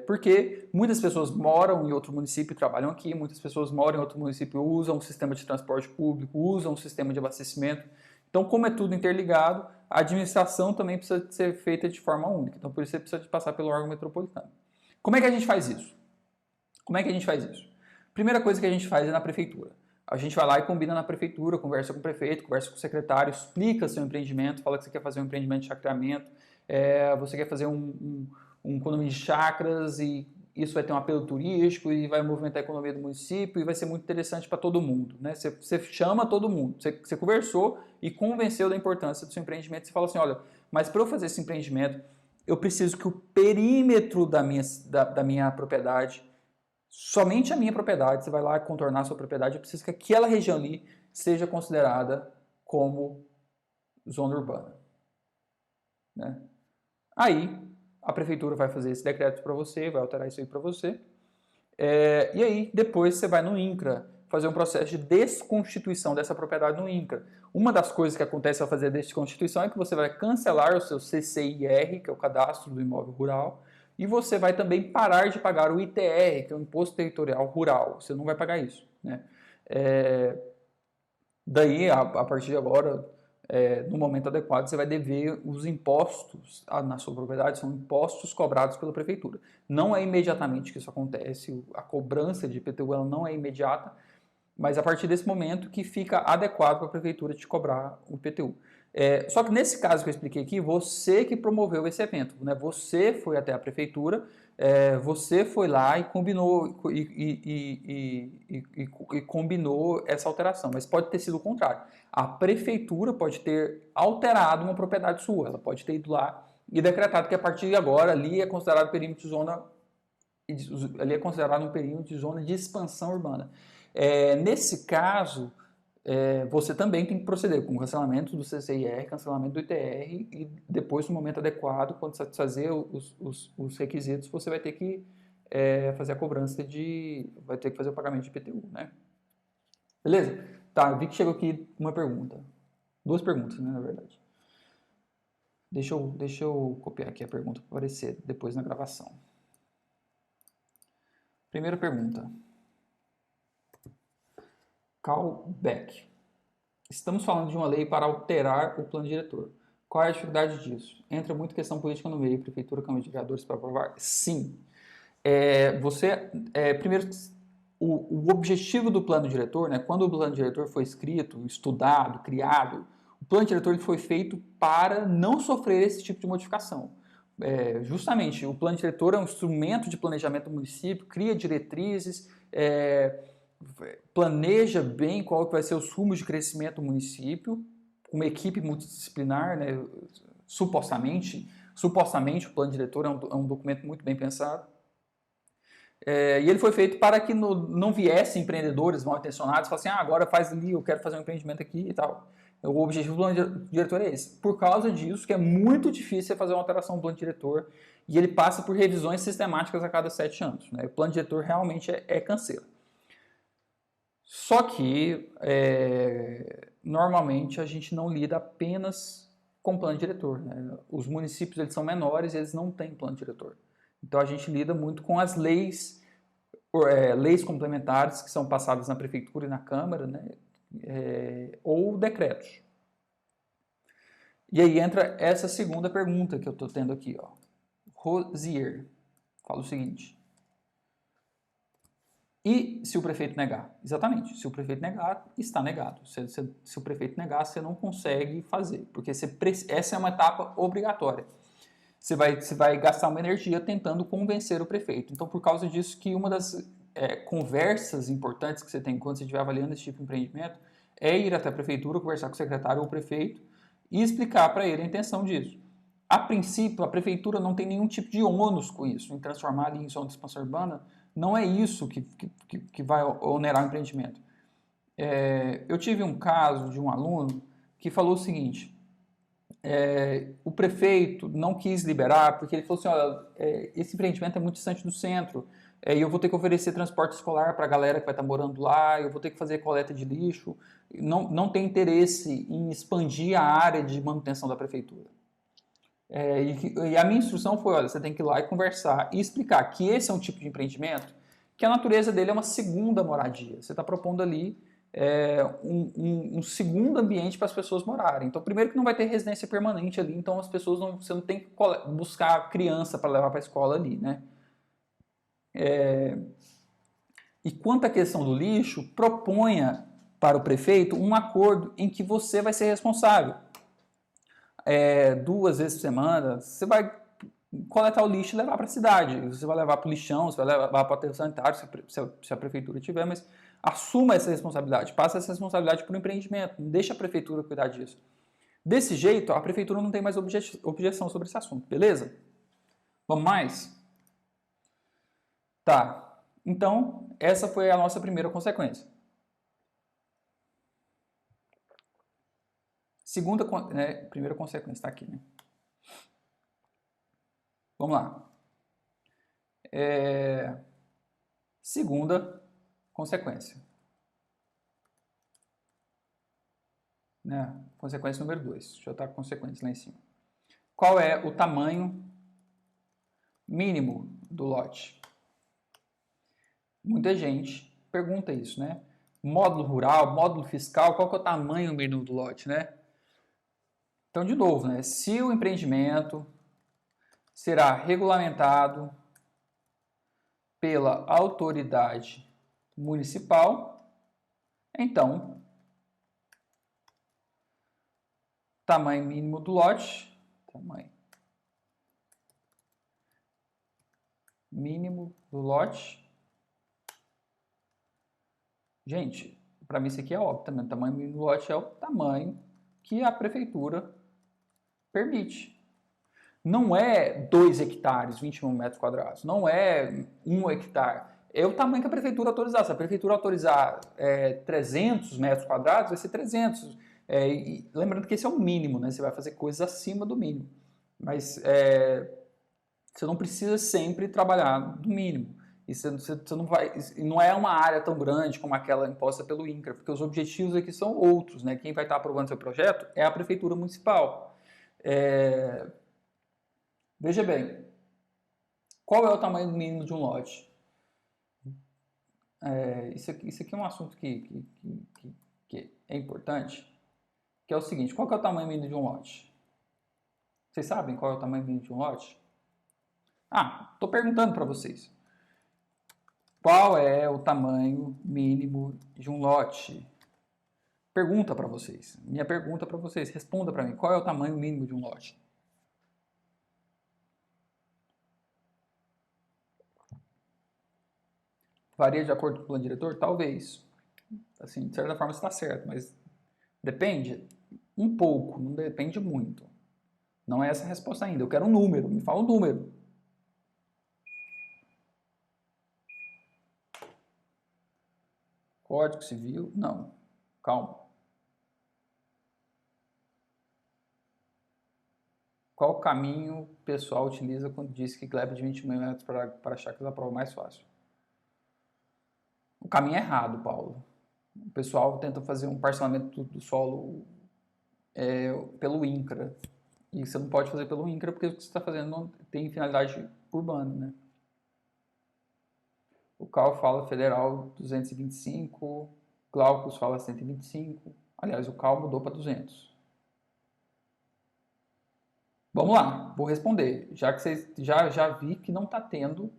Porque muitas pessoas moram em outro município e trabalham aqui, muitas pessoas moram em outro município e usam um sistema de transporte público, usam um sistema de abastecimento. Então, como é tudo interligado, a administração também precisa ser feita de forma única. Então, por isso você precisa de passar pelo órgão metropolitano. Como é que a gente faz isso? Primeira coisa que a gente faz é na prefeitura. A gente vai lá e combina na prefeitura, conversa com o prefeito, conversa com o secretário, explica seu empreendimento, fala que você quer fazer um empreendimento de chacreamento, você quer fazer um condomínio de chacras e isso vai ter um apelo turístico e vai movimentar a economia do município e vai ser muito interessante para todo mundo, né? Você chama todo mundo, você conversou e convenceu da importância do seu empreendimento, você fala assim, olha, mas para eu fazer esse empreendimento, eu preciso que o perímetro da minha propriedade, somente a minha propriedade, você vai lá contornar a sua propriedade, eu preciso que aquela região ali seja considerada como zona urbana, né? Aí, a prefeitura vai fazer esse decreto para você, vai alterar isso aí para você. E aí, depois você vai no INCRA fazer um processo de desconstituição dessa propriedade no INCRA. Uma das coisas que acontece ao fazer a desconstituição é que você vai cancelar o seu CCIR, que é o Cadastro do Imóvel Rural, e você vai também parar de pagar o ITR, que é o Imposto Territorial Rural. Você não vai pagar isso, né? Daí, a partir de agora, no momento adequado, você vai dever os impostos na sua propriedade, são impostos cobrados pela prefeitura. Não é imediatamente que isso acontece, a cobrança de IPTU ela não é imediata, mas a partir desse momento que fica adequado para a prefeitura te cobrar o IPTU. Só que nesse caso que eu expliquei aqui, você que promoveu esse evento, né? Você foi até a prefeitura, você foi lá e combinou, combinou essa alteração, mas pode ter sido o contrário. A prefeitura pode ter alterado uma propriedade sua, ela pode ter ido lá e decretado que a partir de agora ali é considerado perímetro de zona, ali é considerado um perímetro de zona de expansão urbana. Nesse caso, você também tem que proceder com o cancelamento do CCIR, cancelamento do ITR e depois, no momento adequado, quando satisfazer os requisitos, você vai ter que fazer a cobrança vai ter que fazer o pagamento de IPTU, né? Beleza? Tá, eu vi que chegou aqui uma pergunta. Duas perguntas, né, na verdade. Deixa eu copiar aqui a pergunta para aparecer depois na gravação. Primeira pergunta. Callback. Estamos falando de uma lei para alterar o plano diretor. Qual é a dificuldade disso? Entra muita questão política no meio, prefeitura, Câmara de Vereadores para aprovar? Sim. Primeiro, o objetivo do plano diretor, né, quando o plano diretor foi escrito, estudado, criado, o plano diretor ele foi feito para não sofrer esse tipo de modificação. justamente, o plano diretor é um instrumento de planejamento do município, cria diretrizes, planeja bem qual que vai ser os rumos de crescimento do município, uma equipe multidisciplinar, né, supostamente o plano diretor é um documento muito bem pensado. E ele foi feito para que não viessem empreendedores mal intencionados e falassem, agora faz ali, eu quero fazer um empreendimento aqui e tal. O objetivo do plano diretor é esse. Por causa disso, que é muito difícil fazer uma alteração do plano diretor e ele passa por revisões sistemáticas a cada 7 anos. Né? O plano diretor realmente é canseiro. Só que, normalmente, a gente não lida apenas com plano diretor. Né? Os municípios eles são menores e eles não têm plano diretor. Então, a gente lida muito com as leis complementares que são passadas na prefeitura e na Câmara, né? Ou decretos. E aí entra essa segunda pergunta que eu estou tendo aqui. Ó. Rosier fala o seguinte: e se o prefeito negar? Exatamente, se o prefeito negar, está negado. Se o prefeito negar, você não consegue fazer, porque essa é uma etapa obrigatória. Você vai gastar uma energia tentando convencer o prefeito. Então, por causa disso, que uma das conversas importantes que você tem quando você estiver avaliando esse tipo de empreendimento é ir até a prefeitura, conversar com o secretário ou o prefeito e explicar para ele a intenção disso. A princípio, a prefeitura não tem nenhum tipo de ônus com isso, em transformar ali em zona de expansão urbana. Não é isso que vai onerar o empreendimento. Eu tive um caso de um aluno que falou o seguinte: o prefeito não quis liberar porque ele falou assim, olha, esse empreendimento é muito distante do centro, e eu vou ter que oferecer transporte escolar para a galera que vai estar morando lá, eu vou ter que fazer coleta de lixo, não tem interesse em expandir a área de manutenção da prefeitura. E a minha instrução foi, olha, você tem que ir lá e conversar e explicar que esse é um tipo de empreendimento que a natureza dele é uma segunda moradia. Você está propondo ali um segundo ambiente para as pessoas morarem. Então, primeiro que não vai ter residência permanente ali, então você não tem que buscar criança para levar para a escola ali, né? E quanto à questão do lixo, proponha para o prefeito um acordo em que você vai ser responsável. 2 vezes por semana, você vai coletar o lixo e levar para a cidade. Você vai levar para o lixão, você vai levar para o aterro sanitário, se a prefeitura tiver, mas assuma essa responsabilidade, passa essa responsabilidade para o empreendimento, não deixa a prefeitura cuidar disso. Desse jeito, a prefeitura não tem mais objeção sobre esse assunto, beleza? Vamos mais? Tá, então essa foi a nossa primeira consequência. Segunda, primeira consequência, está aqui, né? Vamos lá. Segunda consequência. Né? Consequência número 2. Deixa eu estar com consequência lá em cima. Qual é o tamanho mínimo do lote? Muita gente pergunta isso, né? Módulo rural, módulo fiscal, qual que é o tamanho mínimo do lote, né? Então, de novo, né? Se o empreendimento será regulamentado pela autoridade municipal, então, tamanho mínimo do lote, tamanho mínimo do lote. Gente, para mim isso aqui é óbvio também. O tamanho mínimo do lote é o tamanho que a prefeitura permite. Não é 2 hectares, 21 metros quadrados. Não é 1 hectare. É o tamanho que a prefeitura autorizar. Se a prefeitura autorizar 300 metros quadrados, vai ser 300. E lembrando que esse é o mínimo, né? Você vai fazer coisas acima do mínimo. Mas você não precisa sempre trabalhar no mínimo. E você não vai, não é uma área tão grande como aquela imposta pelo INCRA, porque os objetivos aqui são outros, né? Quem vai estar aprovando seu projeto é a prefeitura municipal. Veja bem, qual é o tamanho mínimo de um lote? Isso aqui é um assunto que é importante, que é o seguinte: qual que é o tamanho mínimo de um lote? Vocês sabem qual é o tamanho mínimo de um lote? Estou perguntando para vocês. Qual é o tamanho mínimo de um lote? Pergunta para vocês. Minha pergunta para vocês. Responda para mim. Qual é o tamanho mínimo de um lote? Varia de acordo com o plano diretor? Talvez. Assim, de certa forma está certo, mas depende um pouco, não depende muito. Não é essa a resposta ainda. Eu quero um número, me fala um número. Código Civil? Não. Calma. Qual caminho o pessoal utiliza quando diz que gleba de 20 metros para achar que é a prova mais fácil? O caminho é errado, Paulo. O pessoal tenta fazer um parcelamento do solo pelo INCRA. E você não pode fazer pelo INCRA porque o que você está fazendo não tem finalidade urbana, né? O Cal fala federal 225, Glaucus fala 125. Aliás, o Cal mudou para 200. Vamos lá, vou responder. Já que vocês já vi que não está tendo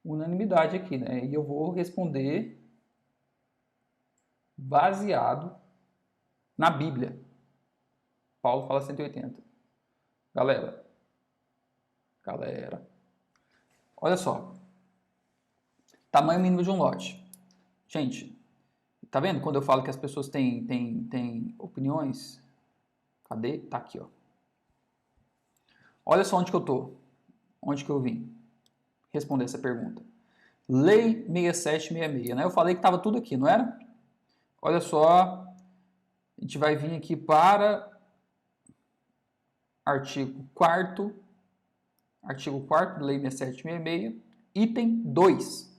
unanimidade aqui, né? E eu vou responder baseado na Bíblia. Paulo fala 180. Galera, olha só. Tamanho mínimo de um lote. Gente, tá vendo quando eu falo que as pessoas têm opiniões? Cadê? Tá aqui, ó. Olha só onde que eu tô. Onde que eu vim responder essa pergunta. Lei 6766, né? Eu falei que estava tudo aqui, não era? Olha só, a gente vai vir aqui para artigo 4º, da Lei 6766, item 2.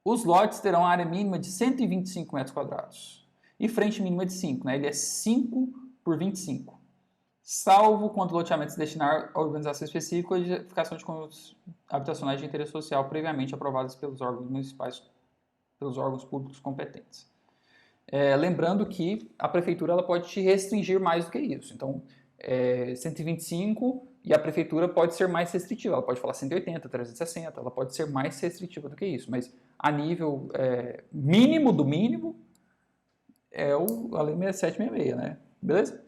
Os lotes terão área mínima de 125 metros quadrados e frente mínima de 5, né? Ele é 5 por 25. Salvo quando o loteamento se destinar a organização específica ou de edificação de conjuntos habitacionais de interesse social previamente aprovadas pelos órgãos municipais, pelos órgãos públicos competentes. Lembrando que a prefeitura ela pode te restringir mais do que isso. Então, 125 e a prefeitura pode ser mais restritiva. Ela pode falar 180, 360, ela pode ser mais restritiva do que isso. Mas a nível mínimo do mínimo é a Lei 6766, né? Beleza?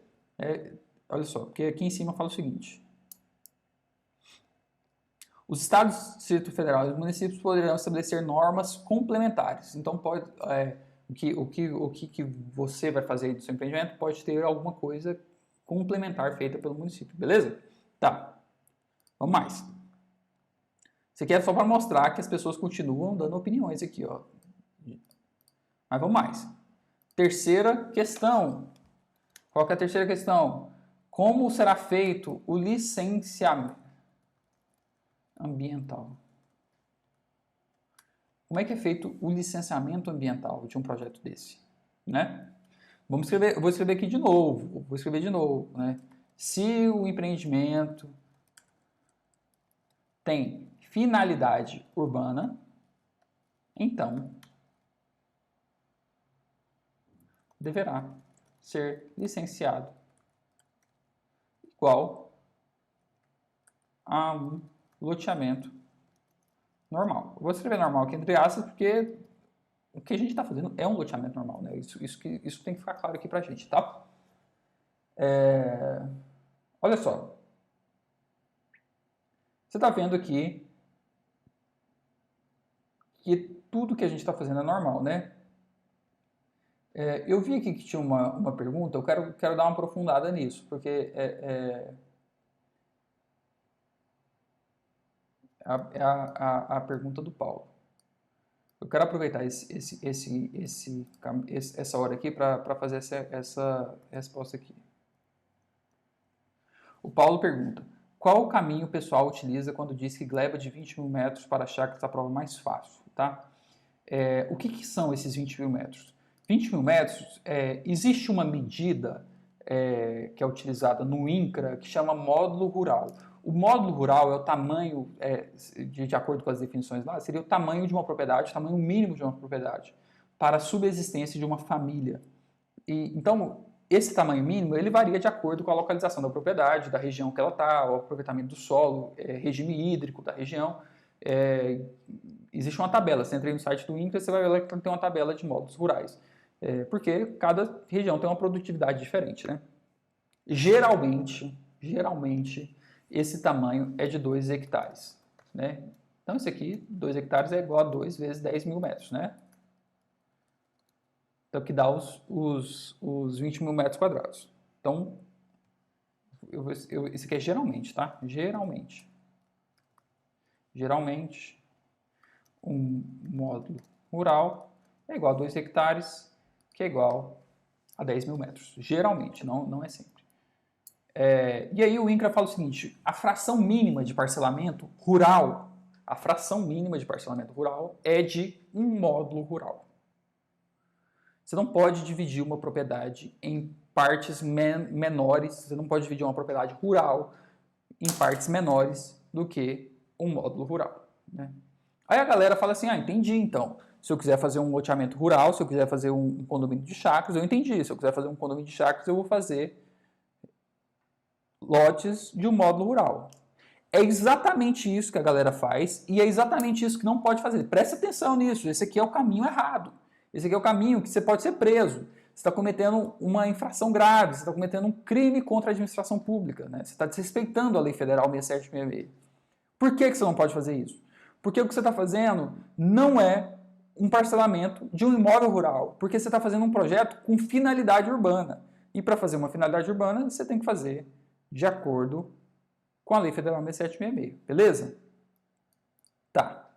Olha só, porque aqui em cima fala o seguinte. Os estados, Distrito Federal e os municípios poderão estabelecer normas complementares. Então, o que você vai fazer do seu empreendimento pode ter alguma coisa complementar feita pelo município, beleza? Tá. Vamos mais. Isso aqui é só para mostrar que as pessoas continuam dando opiniões aqui, ó. Mas vamos mais. Terceira questão. Qual que é a terceira questão? Como será feito o licenciamento ambiental? Como é que é feito o licenciamento ambiental de um projeto desse? Né? Eu vou escrever aqui de novo. Né? Se o empreendimento tem finalidade urbana, então deverá ser licenciado igual a um loteamento normal. Eu vou escrever normal aqui entre aspas porque o que a gente está fazendo é um loteamento normal, né? Isso tem que ficar claro aqui pra gente, tá? Olha só. Você está vendo aqui que tudo que a gente está fazendo é normal, né? Eu vi aqui que tinha uma pergunta, eu quero dar uma aprofundada nisso, porque a pergunta do Paulo. Eu quero aproveitar essa hora aqui para fazer essa resposta aqui. O Paulo pergunta, qual o caminho o pessoal utiliza quando diz que gleba de 20 mil metros para achar que essa prova é mais fácil? Tá? O que são esses 20 mil metros? 20 mil metros, existe uma medida que é utilizada no INCRA que chama módulo rural. O módulo rural é o tamanho, de acordo com as definições lá, seria o tamanho de uma propriedade, o tamanho mínimo de uma propriedade, para a subsistência de uma família. Então, esse tamanho mínimo, ele varia de acordo com a localização da propriedade, da região que ela está, o aproveitamento do solo, regime hídrico da região. Existe uma tabela, você entra aí no site do INCRA, você vai ver que tem uma tabela de módulos rurais. Porque cada região tem uma produtividade diferente, né? Geralmente, esse tamanho é de 2 hectares, né? Então, isso aqui, 2 hectares, é igual a 2 vezes 10 mil metros, né? Então, que dá os 20 mil metros quadrados. Então, isso aqui é geralmente, tá? Geralmente, um módulo rural é igual a 2 hectares, que é igual a 10 mil metros. Geralmente, não é sempre. E aí o INCRA fala o seguinte, a fração mínima de parcelamento rural é de um módulo rural. Você não pode dividir uma propriedade em partes menores, você não pode dividir uma propriedade rural em partes menores do que um módulo rural, né? Aí a galera fala assim, entendi então. Se eu quiser fazer um loteamento rural, se eu quiser fazer um condomínio de chácaras, eu entendi. Se eu quiser fazer um condomínio de chácaras, eu vou fazer lotes de um módulo rural. É exatamente isso que a galera faz e é exatamente isso que não pode fazer. Presta atenção nisso, esse aqui é o caminho errado. Esse aqui é o caminho que você pode ser preso. Você está cometendo uma infração grave, você está cometendo um crime contra a administração pública, né? Você está desrespeitando a Lei Federal 6766. Por que você não pode fazer isso? Porque o que você está fazendo não é um parcelamento de um imóvel rural, porque você está fazendo um projeto com finalidade urbana. E para fazer uma finalidade urbana, você tem que fazer de acordo com a Lei Federal 6766, beleza? Tá.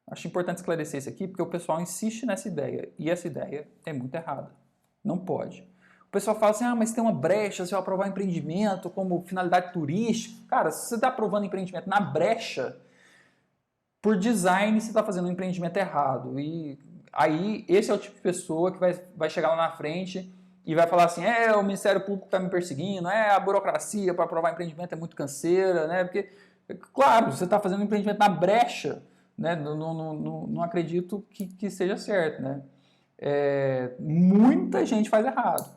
Acho importante esclarecer isso aqui, porque o pessoal insiste nessa ideia, e essa ideia é muito errada. Não pode. O pessoal fala assim, mas tem uma brecha, se eu aprovar empreendimento como finalidade turística. Cara, se você está aprovando empreendimento na brecha, por design você está fazendo um empreendimento errado. E aí, esse é o tipo de pessoa que vai chegar lá na frente e vai falar assim, o Ministério Público está me perseguindo, a burocracia para aprovar empreendimento é muito canseira, né? Porque, claro, você está fazendo um empreendimento na brecha, né? Não acredito que seja certo, né? Muita gente faz errado.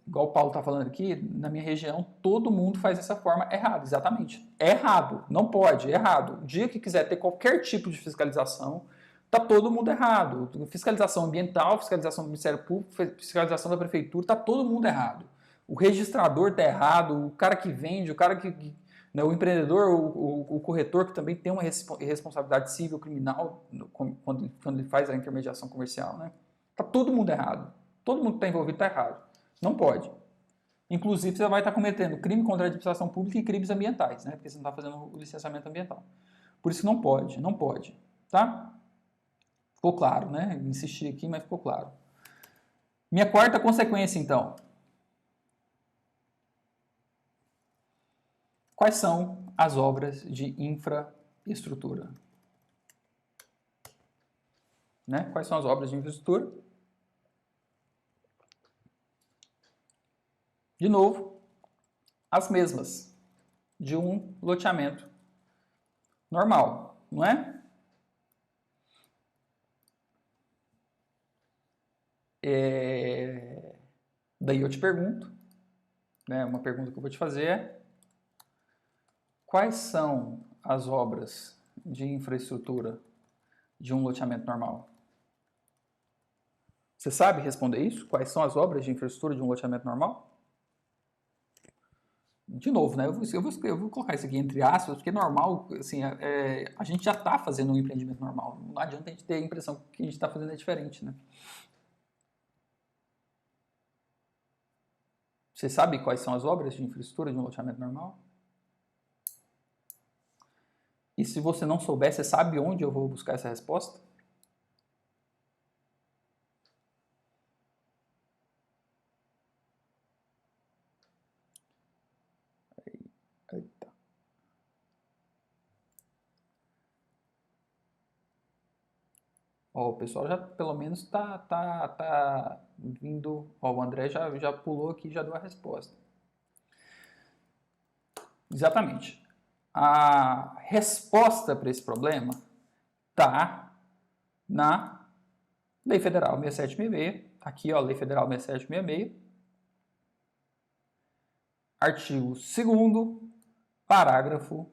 Igual o Paulo está falando aqui, na minha região, todo mundo faz dessa forma errado, exatamente. É errado, não pode, é errado. O dia que quiser ter qualquer tipo de fiscalização, está todo mundo errado. Fiscalização ambiental, fiscalização do Ministério Público, fiscalização da Prefeitura, está todo mundo errado. O registrador está errado, o cara que vende, o cara né, o empreendedor, o corretor, que também tem uma responsabilidade civil criminal quando ele faz a intermediação comercial, né? Está todo mundo errado. Todo mundo que está envolvido está errado. Não pode. Inclusive, você vai estar cometendo crime contra a administração pública e crimes ambientais, né? Porque você não está fazendo o licenciamento ambiental. Por isso que não pode, tá? Ficou claro, né? Insisti aqui, mas ficou claro. Minha quarta consequência, então. Quais são as obras de infraestrutura? Né? Quais são as obras de infraestrutura? De novo, as mesmas de um loteamento normal, não é? Daí eu te pergunto, né, uma pergunta que eu vou te fazer é: quais são as obras de infraestrutura de um loteamento normal? Você sabe responder isso? Quais são as obras de infraestrutura de um loteamento normal? De novo, né? Eu vou colocar isso aqui entre aspas, porque normal, assim, a gente já está fazendo um empreendimento normal. Não adianta a gente ter a impressão que o que a gente está fazendo é diferente, né? Você sabe quais são as obras de infraestrutura de um loteamento normal? E se você não souber, você sabe onde eu vou buscar essa resposta? Eita. Ó, o pessoal já pelo menos tá vindo. Ó, o André já pulou aqui e já deu a resposta. Exatamente. A resposta para esse problema está na Lei Federal 6766. Aqui, ó, Lei Federal 6766. Artigo 2º, parágrafo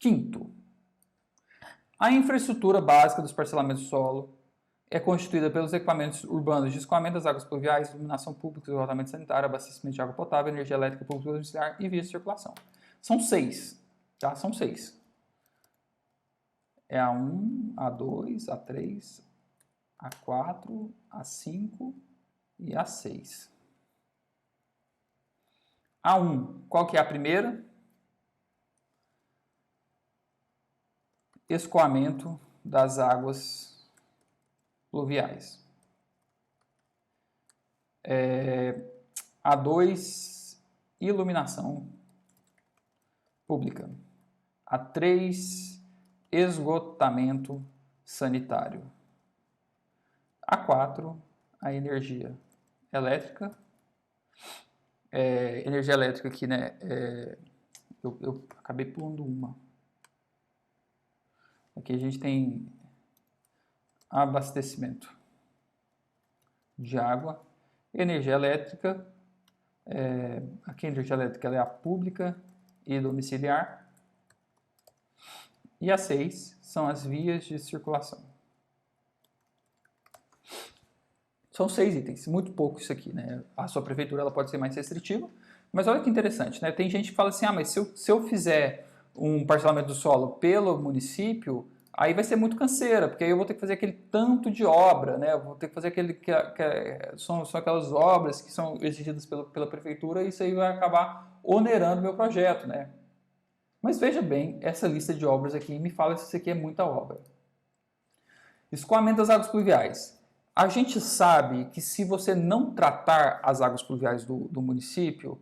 5º. A infraestrutura básica dos parcelamentos de solo é constituída pelos equipamentos urbanos de escoamento das águas pluviais, iluminação pública, esgotamento sanitário, abastecimento de água potável, energia elétrica pública domiciliar e vias de circulação. São 6. Tá? São 6. É A1, A2, A3, A4, A5 e A6. A1, qual que é a primeira? Escoamento das águas pluviais. A2, iluminação pública. A3, esgotamento sanitário. A4, a energia elétrica. Energia elétrica aqui, né? Eu acabei pulando uma. Aqui a gente tem abastecimento de água, energia elétrica. Aqui a energia elétrica ela é a pública e domiciliar. E a 6 são as vias de circulação. São 6 itens, muito pouco isso aqui, né? A sua prefeitura ela pode ser mais restritiva, mas olha que interessante, né? Tem gente que fala assim, mas se eu fizer um parcelamento do solo pelo município, aí vai ser muito canseira, porque aí eu vou ter que fazer aquele tanto de obra, né? Eu vou ter que fazer são aquelas obras que são exigidas pela prefeitura e isso aí vai acabar onerando meu projeto, né? Mas veja bem, essa lista de obras aqui me fala se isso aqui é muita obra. Escoamento das águas pluviais. A gente sabe que se você não tratar as águas pluviais do município,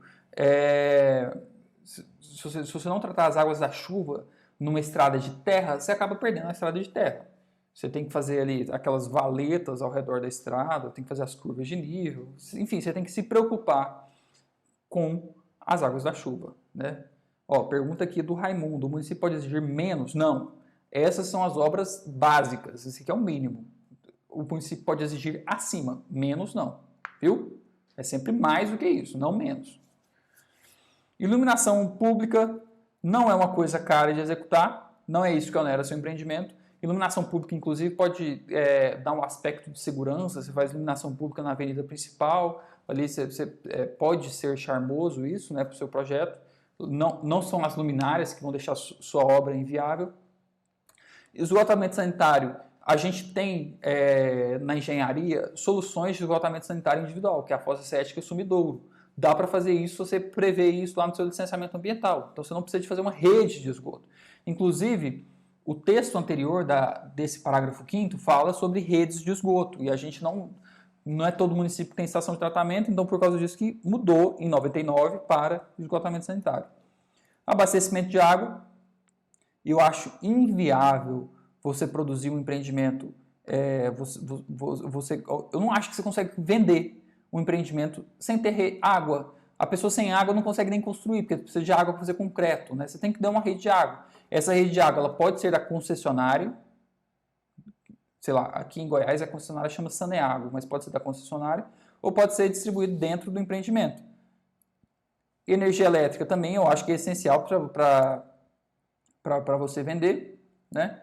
se você não tratar as águas da chuva numa estrada de terra, você acaba perdendo a estrada de terra. Você tem que fazer ali aquelas valetas ao redor da estrada, tem que fazer as curvas de nível, enfim, você tem que se preocupar com as águas da chuva, né? Pergunta aqui do Raimundo, o município pode exigir menos? Não. Essas são as obras básicas, esse aqui é o mínimo. O município pode exigir acima, menos não, viu? É sempre mais do que isso, não menos. Iluminação pública não é uma coisa cara de executar, não é isso que onera seu empreendimento. Iluminação pública, inclusive, pode dar um aspecto de segurança, você faz iluminação pública na avenida principal, ali pode ser charmoso isso, né, para o seu projeto. Não são as luminárias que vão deixar sua obra inviável. Esgotamento sanitário. A gente tem na engenharia soluções de esgotamento sanitário individual, que é a fossa cética e o sumidouro. Dá para fazer isso, você prevê isso lá no seu licenciamento ambiental. Então você não precisa de fazer uma rede de esgoto. Inclusive, o texto anterior desse parágrafo 5º fala sobre redes de esgoto. E a gente não é todo município que tem estação de tratamento, então por causa disso que mudou em 99 para esgotamento sanitário. Abastecimento de água. Eu acho inviável você produzir um empreendimento, eu não acho que você consegue vender um empreendimento sem ter água. A pessoa sem água não consegue nem construir, porque precisa de água para fazer concreto, né? Você tem que dar uma rede de água. Essa rede de água ela pode ser da concessionária, sei lá, aqui em Goiás a concessionária chama Saneago, mas pode ser da concessionária, ou pode ser distribuído dentro do empreendimento. Energia elétrica também eu acho que é essencial para você vender, né?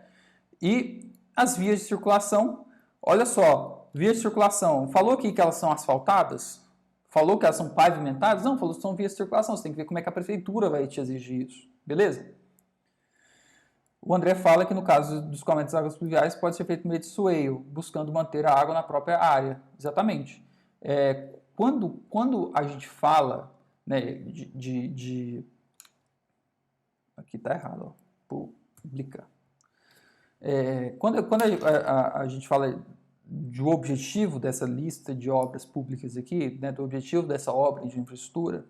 E as vias de circulação, olha só, vias de circulação, falou aqui que elas são asfaltadas? Falou que elas são pavimentadas? Não, falou que são vias de circulação, você tem que ver como é que a prefeitura vai te exigir isso, beleza? O André fala que no caso dos escoamentos de águas pluviais pode ser feito por meio de swale, buscando manter a água na própria área, exatamente. Quando a gente fala, né, aqui está errado, ó, publicar. Quando a gente fala do objetivo dessa lista de obras públicas aqui, né, do objetivo dessa obra de infraestrutura,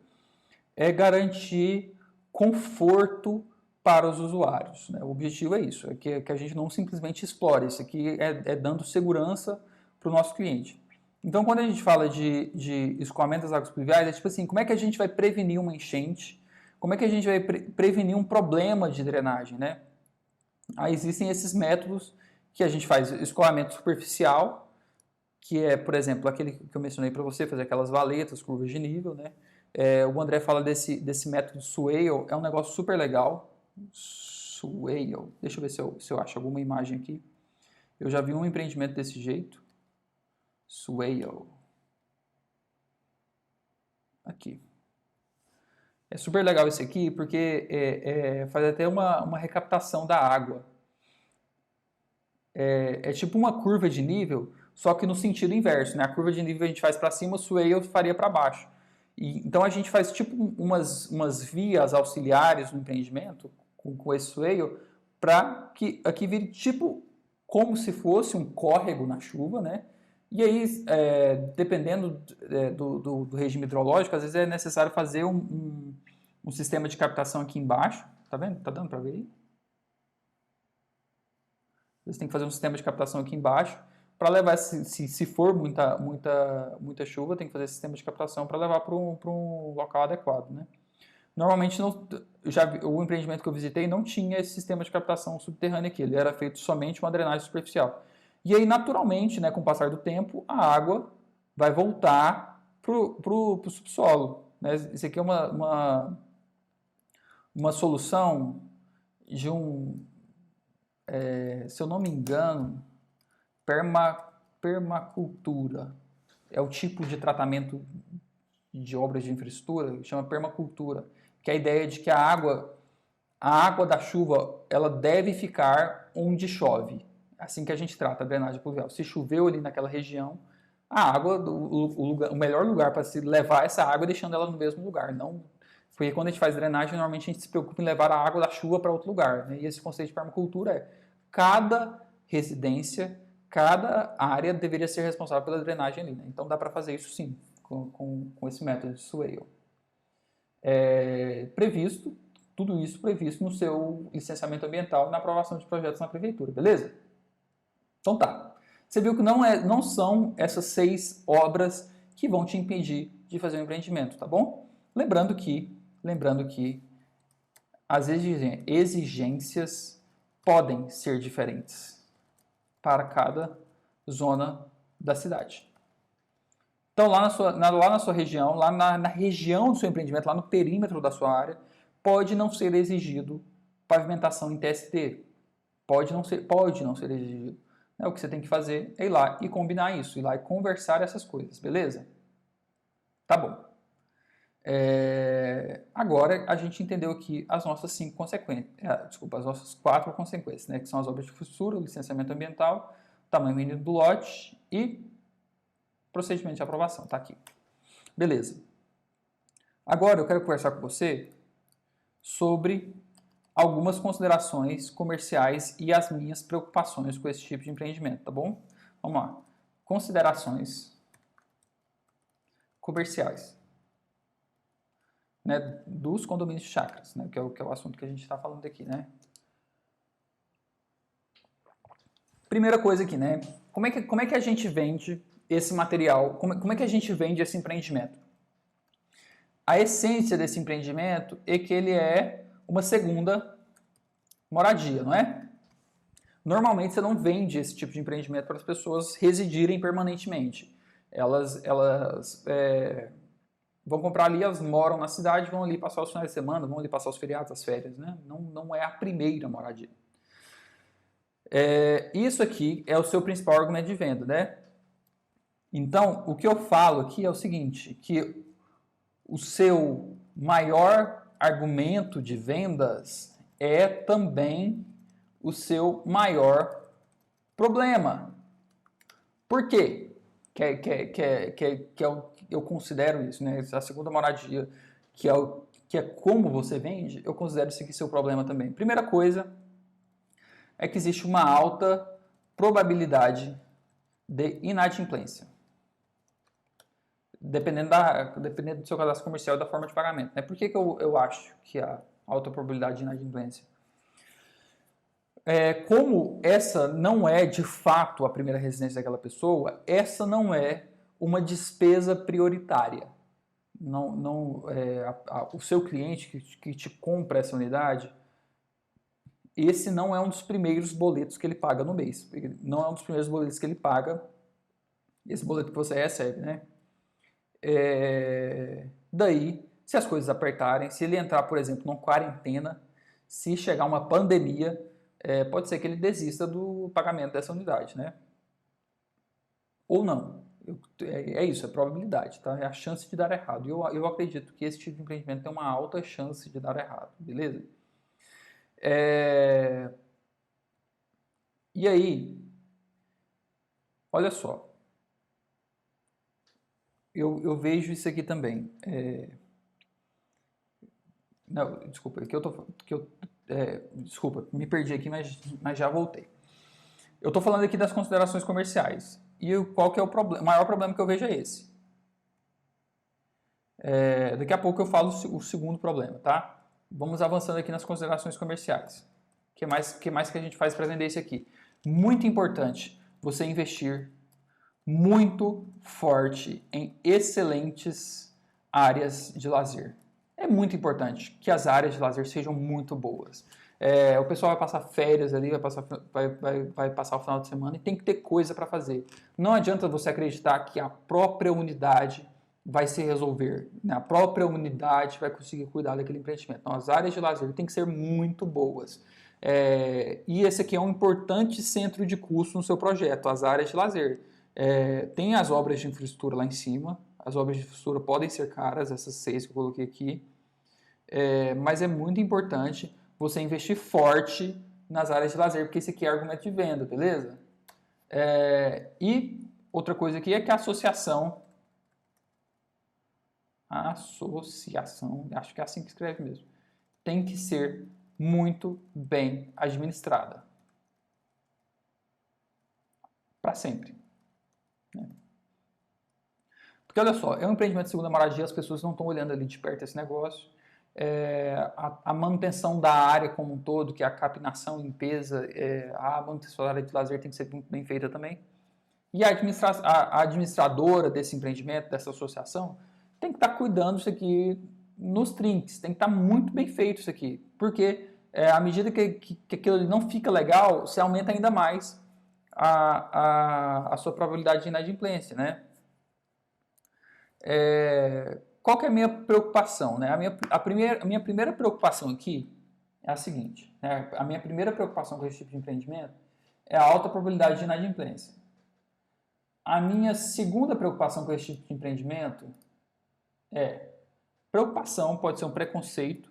é garantir conforto para os usuários, né? O objetivo é isso, é que a gente não simplesmente explore, isso aqui é dando segurança para o nosso cliente. Então, quando a gente fala de escoamento das águas pluviais, é tipo assim, como é que a gente vai prevenir uma enchente? Como é que a gente vai prevenir um problema de drenagem, né? Aí existem esses métodos que a gente faz escoamento superficial, que é, por exemplo, aquele que eu mencionei para você, fazer aquelas valetas, curvas de nível, né? O André fala desse método swale, é um negócio super legal. Swale, deixa eu ver se eu acho alguma imagem aqui. Eu já vi um empreendimento desse jeito. Swale. Aqui. É super legal esse aqui porque faz até uma recaptação da água. É tipo uma curva de nível, só que no sentido inverso, né? A curva de nível a gente faz para cima, o swale eu faria para baixo. Então a gente faz tipo umas vias auxiliares no empreendimento com esse swale para que aqui vire tipo como se fosse um córrego na chuva, né? E aí, dependendo do regime hidrológico, às vezes é necessário fazer um sistema de captação aqui embaixo. Tá vendo? Tá dando para ver aí? Você tem que fazer um sistema de captação aqui embaixo para levar, se for muita chuva, tem que fazer esse sistema de captação para levar para um local adequado, né? Normalmente, o empreendimento que eu visitei não tinha esse sistema de captação subterrânea aqui, ele era feito somente uma drenagem superficial. E aí, naturalmente, né, com o passar do tempo, a água vai voltar para o subsolo. Né? Isso aqui é uma solução de se eu não me engano, permacultura. É o tipo de tratamento de obras de infraestrutura que chama permacultura, que é a ideia de que a água da chuva, ela deve ficar onde chove. Assim que a gente trata a drenagem pluvial. Se choveu ali naquela região, a água, o melhor lugar para se levar essa água é deixando ela no mesmo lugar. Não, porque quando a gente faz drenagem, normalmente a gente se preocupa em levar a água da chuva para outro lugar. Né? E esse conceito de permacultura é cada residência, cada área deveria ser responsável pela drenagem ali. Né? Então dá para fazer isso sim, com esse método de swale. Tudo isso previsto no seu licenciamento ambiental e na aprovação de projetos na prefeitura, beleza? Então tá. Você viu que não são essas 6 obras que vão te impedir de fazer um empreendimento, tá bom? Lembrando que as exigências podem ser diferentes para cada zona da cidade. Então, lá na sua região, lá na região do seu empreendimento, lá no perímetro da sua área, pode não ser exigido pavimentação em TST. Pode não ser exigido. O que você tem que fazer é ir lá e combinar isso, ir lá e conversar essas coisas, beleza? Tá bom. Agora a gente entendeu aqui as nossas 5 consequências, as nossas 4 consequências, né? Que são as obras de infraestrutura, licenciamento ambiental, tamanho mínimo do lote e procedimento de aprovação, tá aqui. Beleza. Agora eu quero conversar com você sobre algumas considerações comerciais e as minhas preocupações com esse tipo de empreendimento, tá bom? Vamos lá. Considerações comerciais, né, dos condomínios de chácaras, né, que é o assunto que a gente está falando aqui, né? Primeira coisa aqui, né? Como é que a gente vende esse material? Como é que a gente vende esse empreendimento? A essência desse empreendimento é que ele é uma segunda moradia, não é? Normalmente você não vende esse tipo de empreendimento para as pessoas residirem permanentemente. Elas vão comprar ali, elas moram na cidade, vão ali passar os finais de semana, vão ali passar os feriados, as férias, né? Não é a primeira moradia. Isso aqui é o seu principal argumento de venda, né? Então, o que eu falo aqui é o seguinte, que o seu maior argumento de vendas é também o seu maior problema. Por quê? Eu considero isso, né? A segunda moradia, que é como você vende, eu considero isso aqui seu problema também. Primeira coisa é que existe uma alta probabilidade de inadimplência. Dependendo do seu cadastro comercial e da forma de pagamento. Né? Por que eu acho que há alta probabilidade de inadimplência? Como essa não é de fato a primeira residência daquela pessoa, essa não é uma despesa prioritária. O seu cliente que te compra essa unidade, esse não é um dos primeiros boletos que ele paga no mês. Não é um dos primeiros boletos que ele paga, esse boleto que você recebe, né? Daí, se as coisas apertarem, se ele entrar, por exemplo, numa quarentena, se chegar uma pandemia, pode ser que ele desista do pagamento dessa unidade, né? Ou não. É isso, é probabilidade, tá? É a chance de dar errado. Eu acredito que esse tipo de empreendimento tem uma alta chance de dar errado, beleza? E aí, olha só, eu vejo isso aqui também. Não, desculpa, desculpa, me perdi aqui, mas já voltei. Eu estou falando aqui das considerações comerciais. E qual que é o problema? O maior problema que eu vejo é esse. Daqui a pouco eu falo o segundo problema, tá? Vamos avançando aqui nas considerações comerciais. O que mais que a gente faz para vender isso aqui? Muito importante você investir muito forte em excelentes áreas de lazer. É muito importante que as áreas de lazer sejam muito boas. O pessoal vai passar férias ali, vai passar o final de semana e tem que ter coisa para fazer. Não adianta você acreditar que a própria unidade vai se resolver, né? A própria unidade vai conseguir cuidar daquele empreendimento. Então, as áreas de lazer têm que ser muito boas. E esse aqui é um importante centro de custo no seu projeto, as áreas de lazer. Tem as obras de infraestrutura lá em cima, as obras de infraestrutura podem ser caras, essas 6 que eu coloquei aqui, mas é muito importante você investir forte nas áreas de lazer, porque esse aqui é argumento de venda, beleza? E outra coisa aqui é que a associação, acho que é assim que escreve mesmo, tem que ser muito bem administrada. Para sempre. Porque olha só, é um empreendimento de segunda moradia, as pessoas não estão olhando ali de perto esse negócio. A manutenção da área como um todo, que é a capinação, limpeza, a manutenção da área de lazer tem que ser muito bem feita também. E a administradora desse empreendimento, dessa associação, tem que estar cuidando disso aqui nos trinques, tem que estar muito bem feito isso aqui. Porque à medida que aquilo não fica legal, você aumenta ainda mais a sua probabilidade de inadimplência, né? Qual que é a minha preocupação? Né? A minha primeira preocupação aqui é a seguinte, né? A minha primeira preocupação com esse tipo de empreendimento é a alta probabilidade de inadimplência. A minha segunda preocupação com esse tipo de empreendimento preocupação, pode ser um preconceito,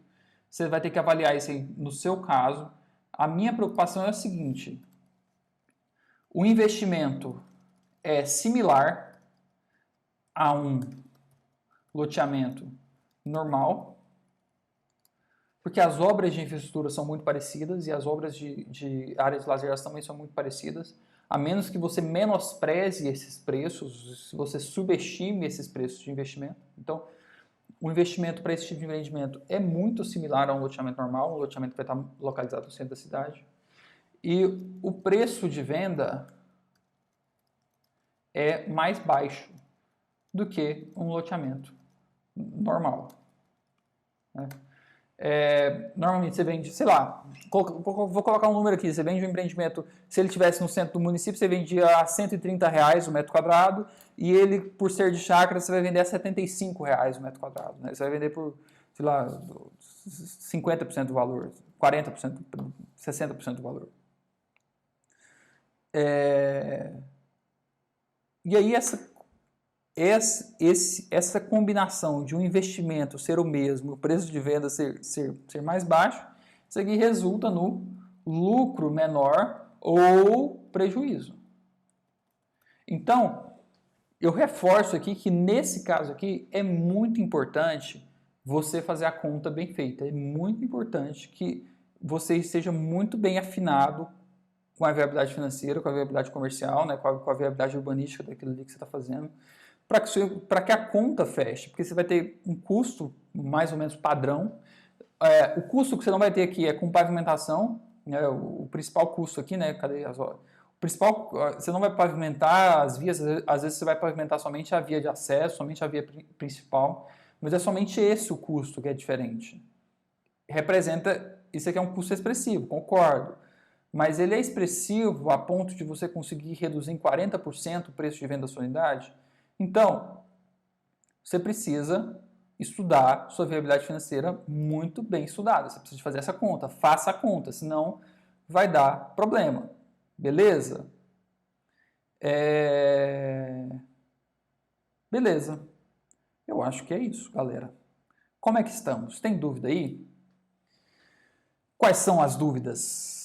você vai ter que avaliar isso aí no seu caso. A minha preocupação é a seguinte, o investimento é similar a um loteamento normal, porque as obras de infraestrutura são muito parecidas e as obras de áreas de lazer também são muito parecidas, a menos que você menospreze esses preços, se você subestime esses preços de investimento. Então, o investimento para esse tipo de empreendimento é muito similar a um loteamento normal, um loteamento que vai estar localizado no centro da cidade. E o preço de venda é mais baixo do que um loteamento normal. Né? Normalmente você vende, sei lá, vou colocar um número aqui, você vende um empreendimento, se ele estivesse no centro do município, você vendia a R$130 o metro quadrado, e ele, por ser de chácara, você vai vender a R$75 o metro quadrado. Né? Você vai vender por, sei lá, 50% do valor, 40%, 60% do valor. E aí essa combinação de um investimento ser o mesmo, o preço de venda ser mais baixo, isso aqui resulta no lucro menor ou prejuízo. Então, eu reforço aqui que nesse caso aqui é muito importante você fazer a conta bem feita. É muito importante que você esteja muito bem afinado com a viabilidade financeira, com a viabilidade comercial, né, com a viabilidade urbanística daquilo ali que você está fazendo, para que a conta feche, porque você vai ter um custo mais ou menos padrão. O custo que você não vai ter aqui é com pavimentação, né, o principal custo aqui, né, cadê as horas? O principal, você não vai pavimentar as vias, às vezes você vai pavimentar somente a via de acesso, somente a via principal, mas é somente esse o custo que é diferente. Isso aqui é um custo expressivo, concordo, mas ele é expressivo a ponto de você conseguir reduzir em 40% o preço de venda da sua unidade. Então, você precisa estudar sua viabilidade financeira muito bem estudada. Você precisa fazer essa conta. Faça a conta, senão vai dar problema. Beleza? Beleza. Eu acho que é isso, galera. Como é que estamos? Tem dúvida aí? Quais são as dúvidas?